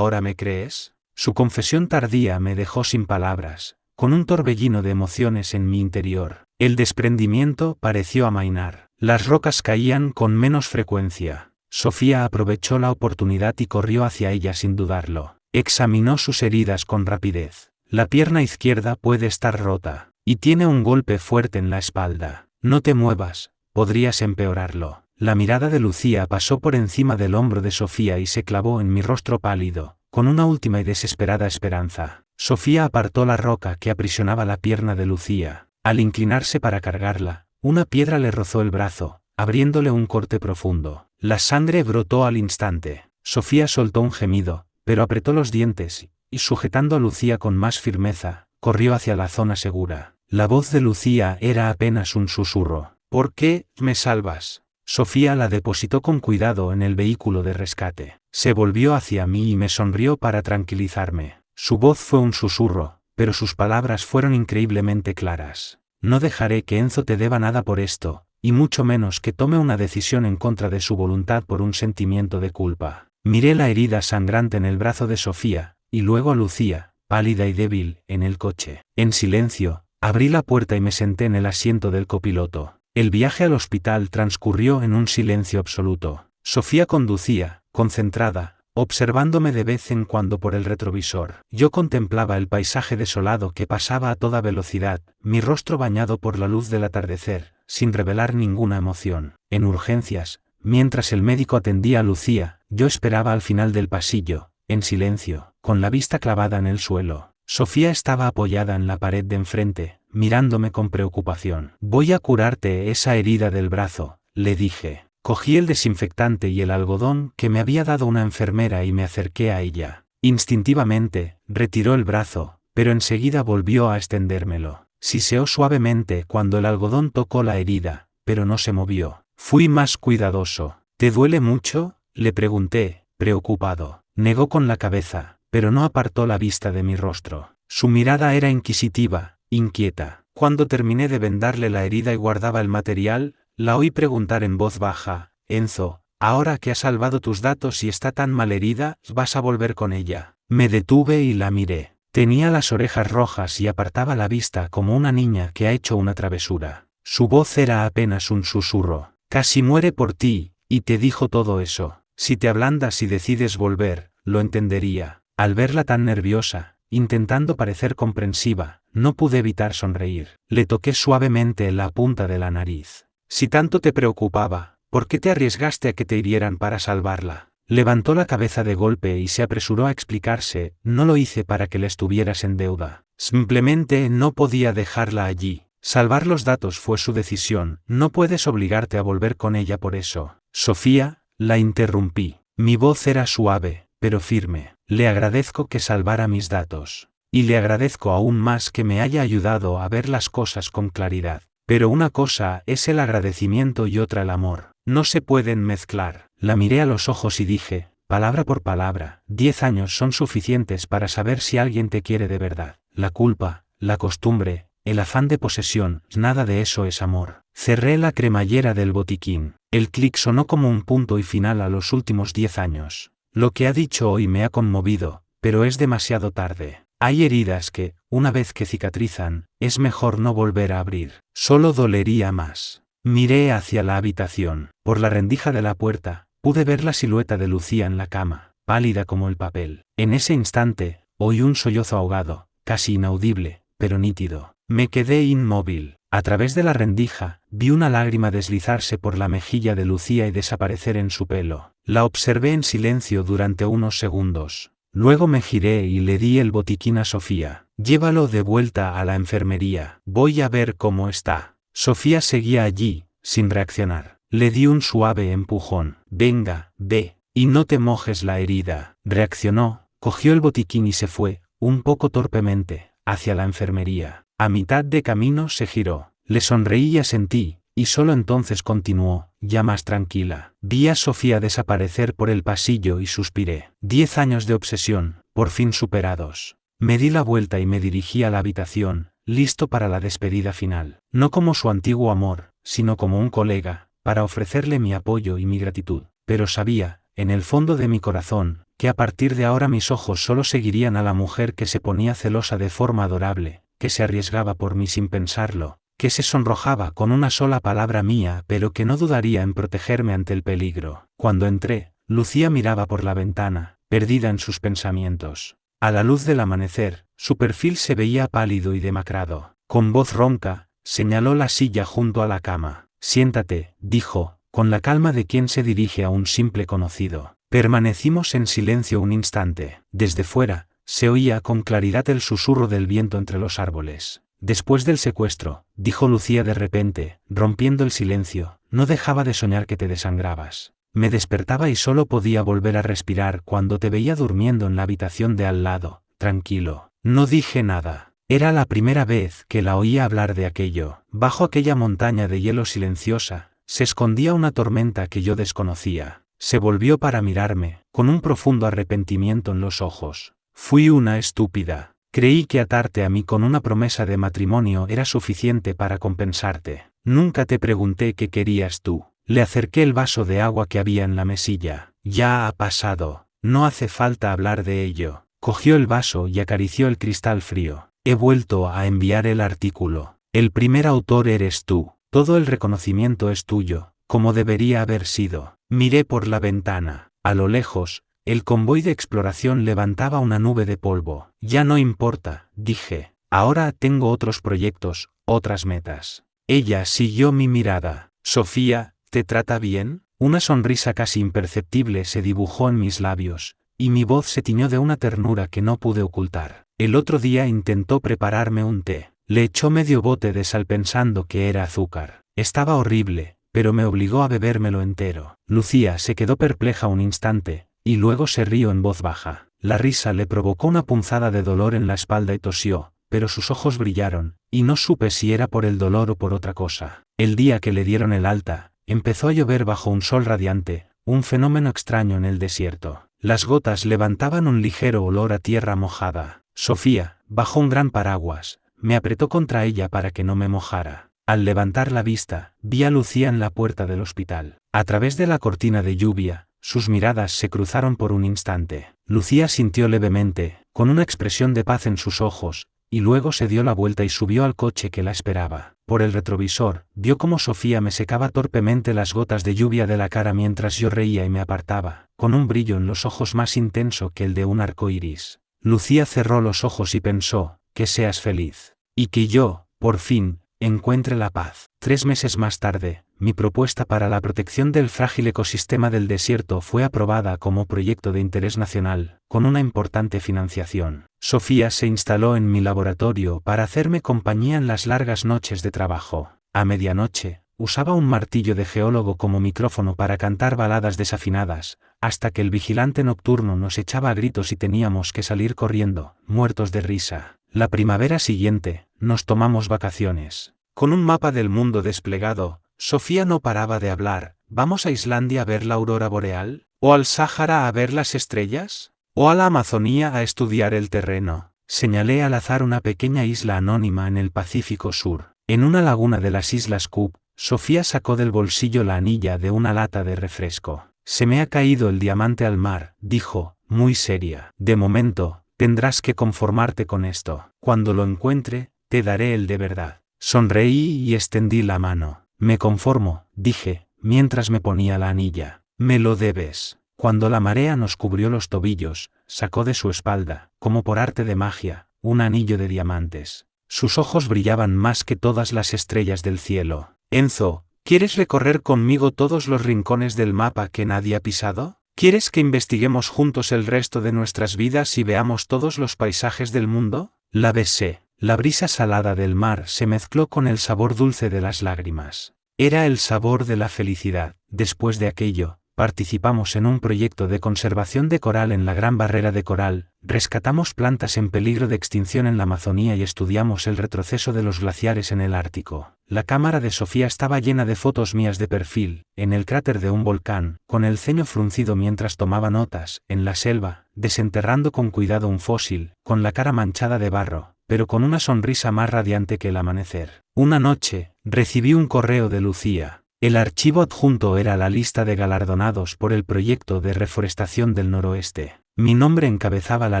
me crees? Su confesión tardía me dejó sin palabras, con un torbellino de emociones en mi interior. El desprendimiento pareció amainar. Las rocas caían con menos frecuencia. Sofía aprovechó la oportunidad y corrió hacia ella sin dudarlo. Examinó sus heridas con rapidez. La pierna izquierda puede estar rota, y tiene un golpe fuerte en la espalda. No te muevas, podrías empeorarlo. La mirada de Lucía pasó por encima del hombro de Sofía y se clavó en mi rostro pálido, con una última y desesperada esperanza. Sofía apartó la roca que aprisionaba la pierna de Lucía. Al inclinarse para cargarla, una piedra le rozó el brazo, abriéndole un corte profundo. La sangre brotó al instante. Sofía soltó un gemido, pero apretó los dientes, y sujetando a Lucía con más firmeza, corrió hacia la zona segura. La voz de Lucía era apenas un susurro. ¿Por qué me salvas? Sofía la depositó con cuidado en el vehículo de rescate. Se volvió hacia mí y me sonrió para tranquilizarme. Su voz fue un susurro, pero sus palabras fueron increíblemente claras. No dejaré que Enzo te deba nada por esto, y mucho menos que tome una decisión en contra de su voluntad por un sentimiento de culpa. Miré la herida sangrante en el brazo de Sofía, y luego a Lucía, pálida y débil, en el coche. En silencio, abrí la puerta y me senté en el asiento del copiloto. El viaje al hospital transcurrió en un silencio absoluto. Sofía conducía, concentrada, observándome de vez en cuando por el retrovisor. Yo contemplaba el paisaje desolado que pasaba a toda velocidad, mi rostro bañado por la luz del atardecer, sin revelar ninguna emoción. En urgencias, mientras el médico atendía a Lucía, yo esperaba al final del pasillo, en silencio, con la vista clavada en el suelo. Sofía estaba apoyada en la pared de enfrente, mirándome con preocupación. Voy a curarte esa herida del brazo, le dije. Cogí el desinfectante y el algodón que me había dado una enfermera y me acerqué a ella. Instintivamente, retiró el brazo, pero enseguida volvió a extendérmelo. Siseó suavemente cuando el algodón tocó la herida, pero no se movió. Fui más cuidadoso. ¿Te duele mucho?, le pregunté, preocupado. Negó con la cabeza, pero no apartó la vista de mi rostro. Su mirada era inquisitiva, inquieta. Cuando terminé de vendarle la herida y guardaba el material, la oí preguntar en voz baja: Enzo, ahora que has salvado tus datos y está tan mal herida, ¿vas a volver con ella? Me detuve y la miré. Tenía las orejas rojas y apartaba la vista como una niña que ha hecho una travesura. Su voz era apenas un susurro. Casi muere por ti, y te dijo todo eso. Si te ablandas y decides volver, lo entendería. Al verla tan nerviosa, intentando parecer comprensiva, no pude evitar sonreír. Le toqué suavemente la punta de la nariz. Si tanto te preocupaba, ¿por qué te arriesgaste a que te hirieran para salvarla? Levantó la cabeza de golpe y se apresuró a explicarse: no lo hice para que le estuvieras en deuda. Simplemente no podía dejarla allí. Salvar los datos fue su decisión, no puedes obligarte a volver con ella por eso. Sofía, la interrumpí. Mi voz era suave, pero firme. Le agradezco que salvara mis datos. Y le agradezco aún más que me haya ayudado a ver las cosas con claridad. Pero una cosa es el agradecimiento y otra el amor. No se pueden mezclar. La miré a los ojos y dije, palabra por palabra, 10 años son suficientes para saber si alguien te quiere de verdad. La culpa, la costumbre, el afán de posesión, nada de eso es amor. Cerré la cremallera del botiquín. El clic sonó como un punto y final a los últimos 10 años. Lo que ha dicho hoy me ha conmovido, pero es demasiado tarde. Hay heridas que, una vez que cicatrizan, es mejor no volver a abrir. Solo dolería más. Miré hacia la habitación. Por la rendija de la puerta, pude ver la silueta de Lucía en la cama, pálida como el papel. En ese instante, oí un sollozo ahogado, casi inaudible, pero nítido. Me quedé inmóvil. A través de la rendija, vi una lágrima deslizarse por la mejilla de Lucía y desaparecer en su pelo. La observé en silencio durante unos segundos. Luego me giré y le di el botiquín a Sofía. Llévalo de vuelta a la enfermería. Voy a ver cómo está. Sofía seguía allí, sin reaccionar. Le di un suave empujón. Venga, ve, y no te mojes la herida. Reaccionó, cogió el botiquín y se fue, un poco torpemente, hacia la enfermería. A mitad de camino se giró. Le sonreí y asentí, y solo entonces continuó, ya más tranquila. Vi a Sofía desaparecer por el pasillo y suspiré. 10 años de obsesión, por fin superados. Me di la vuelta y me dirigí a la habitación, listo para la despedida final. No como su antiguo amor, sino como un colega, para ofrecerle mi apoyo y mi gratitud. Pero sabía, en el fondo de mi corazón, que a partir de ahora mis ojos solo seguirían a la mujer que se ponía celosa de forma adorable, que se arriesgaba por mí sin pensarlo, que se sonrojaba con una sola palabra mía pero que no dudaría en protegerme ante el peligro. Cuando entré, Lucía miraba por la ventana, perdida en sus pensamientos. A la luz del amanecer, su perfil se veía pálido y demacrado. Con voz ronca, señaló la silla junto a la cama. «Siéntate», dijo, con la calma de quien se dirige a un simple conocido. Permanecimos en silencio un instante. Desde fuera, se oía con claridad el susurro del viento entre los árboles. «Después del secuestro», dijo Lucía de repente, rompiendo el silencio, «no dejaba de soñar que te desangrabas. Me despertaba y solo podía volver a respirar cuando te veía durmiendo en la habitación de al lado, tranquilo». No dije nada. Era la primera vez que la oía hablar de aquello. Bajo aquella montaña de hielo silenciosa, se escondía una tormenta que yo desconocía. Se volvió para mirarme, con un profundo arrepentimiento en los ojos. «Fui una estúpida. Creí que atarte a mí con una promesa de matrimonio era suficiente para compensarte. Nunca te pregunté qué querías tú». Le acerqué el vaso de agua que había en la mesilla. «Ya ha pasado. No hace falta hablar de ello». Cogió el vaso y acarició el cristal frío. «He vuelto a enviar el artículo. El primer autor eres tú. Todo el reconocimiento es tuyo, como debería haber sido». Miré por la ventana. A lo lejos, el convoy de exploración levantaba una nube de polvo. «Ya no importa», dije. «Ahora tengo otros proyectos, otras metas». Ella siguió mi mirada. «Sofía, ¿te trata bien?». Una sonrisa casi imperceptible se dibujó en mis labios, y mi voz se tiñó de una ternura que no pude ocultar. El otro día intentó prepararme un té. Le echó medio bote de sal pensando que era azúcar. Estaba horrible, pero me obligó a bebérmelo entero. Lucía se quedó perpleja un instante, y luego se rió en voz baja. La risa le provocó una punzada de dolor en la espalda y tosió, pero sus ojos brillaron, y no supe si era por el dolor o por otra cosa. El día que le dieron el alta, empezó a llover bajo un sol radiante, un fenómeno extraño en el desierto. Las gotas levantaban un ligero olor a tierra mojada. Sofía, bajo un gran paraguas, me apretó contra ella para que no me mojara. Al levantar la vista, vi a Lucía en la puerta del hospital. A través de la cortina de lluvia, sus miradas se cruzaron por un instante. Lucía sintió levemente, con una expresión de paz en sus ojos, y luego se dio la vuelta y subió al coche que la esperaba. Por el retrovisor, vio cómo Sofía me secaba torpemente las gotas de lluvia de la cara mientras yo reía y me apartaba, con un brillo en los ojos más intenso que el de un arco iris. Lucía cerró los ojos y pensó: «Que seas feliz. Y que yo, por fin, encuentre la paz». 3 meses más tarde, mi propuesta para la protección del frágil ecosistema del desierto fue aprobada como proyecto de interés nacional, con una importante financiación. Sofía se instaló en mi laboratorio para hacerme compañía en las largas noches de trabajo. A medianoche, usaba un martillo de geólogo como micrófono para cantar baladas desafinadas, hasta que el vigilante nocturno nos echaba a gritos y teníamos que salir corriendo, muertos de risa. La primavera siguiente, nos tomamos vacaciones. Con un mapa del mundo desplegado, Sofía no paraba de hablar. «¿Vamos a Islandia a ver la aurora boreal? ¿O al Sáhara a ver las estrellas? ¿O a la Amazonía a estudiar el terreno?». Señalé al azar una pequeña isla anónima en el Pacífico Sur. En una laguna de las Islas Cook, Sofía sacó del bolsillo la anilla de una lata de refresco. «Se me ha caído el diamante al mar», dijo, muy seria. «De momento, tendrás que conformarte con esto. Cuando lo encuentre, te daré el de verdad». Sonreí y extendí la mano. «Me conformo», dije, mientras me ponía la anilla. «Me lo debes». Cuando la marea nos cubrió los tobillos, sacó de su espalda, como por arte de magia, un anillo de diamantes. Sus ojos brillaban más que todas las estrellas del cielo. «Enzo, ¿quieres recorrer conmigo todos los rincones del mapa que nadie ha pisado? ¿Quieres que investiguemos juntos el resto de nuestras vidas y veamos todos los paisajes del mundo?». La besé. La brisa salada del mar se mezcló con el sabor dulce de las lágrimas. Era el sabor de la felicidad. Después de aquello, participamos en un proyecto de conservación de coral en la Gran Barrera de Coral, rescatamos plantas en peligro de extinción en la Amazonía y estudiamos el retroceso de los glaciares en el Ártico. La cámara de Sofía estaba llena de fotos mías de perfil, en el cráter de un volcán, con el ceño fruncido mientras tomaba notas, en la selva, desenterrando con cuidado un fósil, con la cara manchada de barro, pero con una sonrisa más radiante que el amanecer. Una noche, recibí un correo de Lucía. El archivo adjunto era la lista de galardonados por el proyecto de reforestación del noroeste. Mi nombre encabezaba la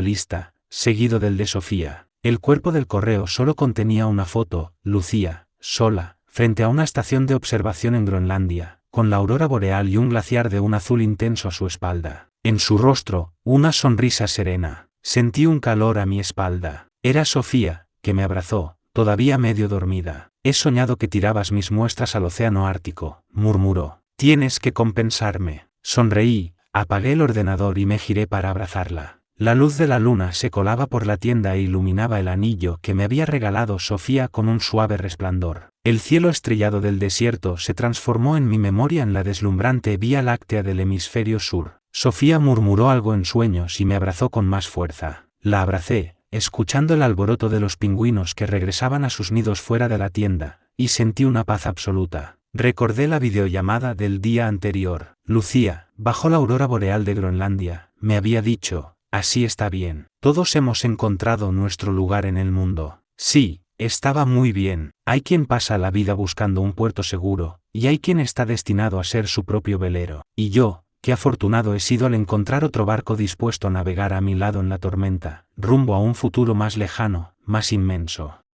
lista, seguido del de Sofía. El cuerpo del correo solo contenía una foto, Lucía, sola, frente a una estación de observación en Groenlandia, con la aurora boreal y un glaciar de un azul intenso a su espalda. En su rostro, una sonrisa serena. Sentí un calor a mi espalda. Era Sofía, que me abrazó, todavía medio dormida. He soñado que tirabas mis muestras al océano Ártico, murmuró. Tienes que compensarme. Sonreí, apagué el ordenador y me giré para abrazarla. La luz de la luna se colaba por la tienda e iluminaba el anillo que me había regalado Sofía con un suave resplandor. El cielo estrellado del desierto se transformó en mi memoria en la deslumbrante Vía Láctea del hemisferio sur. Sofía murmuró algo en sueños y me abrazó con más fuerza. La abracé, escuchando el alboroto de los pingüinos que regresaban a sus nidos fuera de la tienda, y sentí una paz absoluta. Recordé la videollamada del día anterior. Lucía, bajo la aurora boreal de Groenlandia, me había dicho, así está bien. Todos hemos encontrado nuestro lugar en el mundo. Sí, estaba muy bien. Hay quien pasa la vida buscando un puerto seguro, y hay quien está destinado a ser su propio velero. Y yo, qué afortunado he sido al encontrar otro barco dispuesto a navegar a mi lado en la tormenta, rumbo a un futuro más lejano, más inmenso.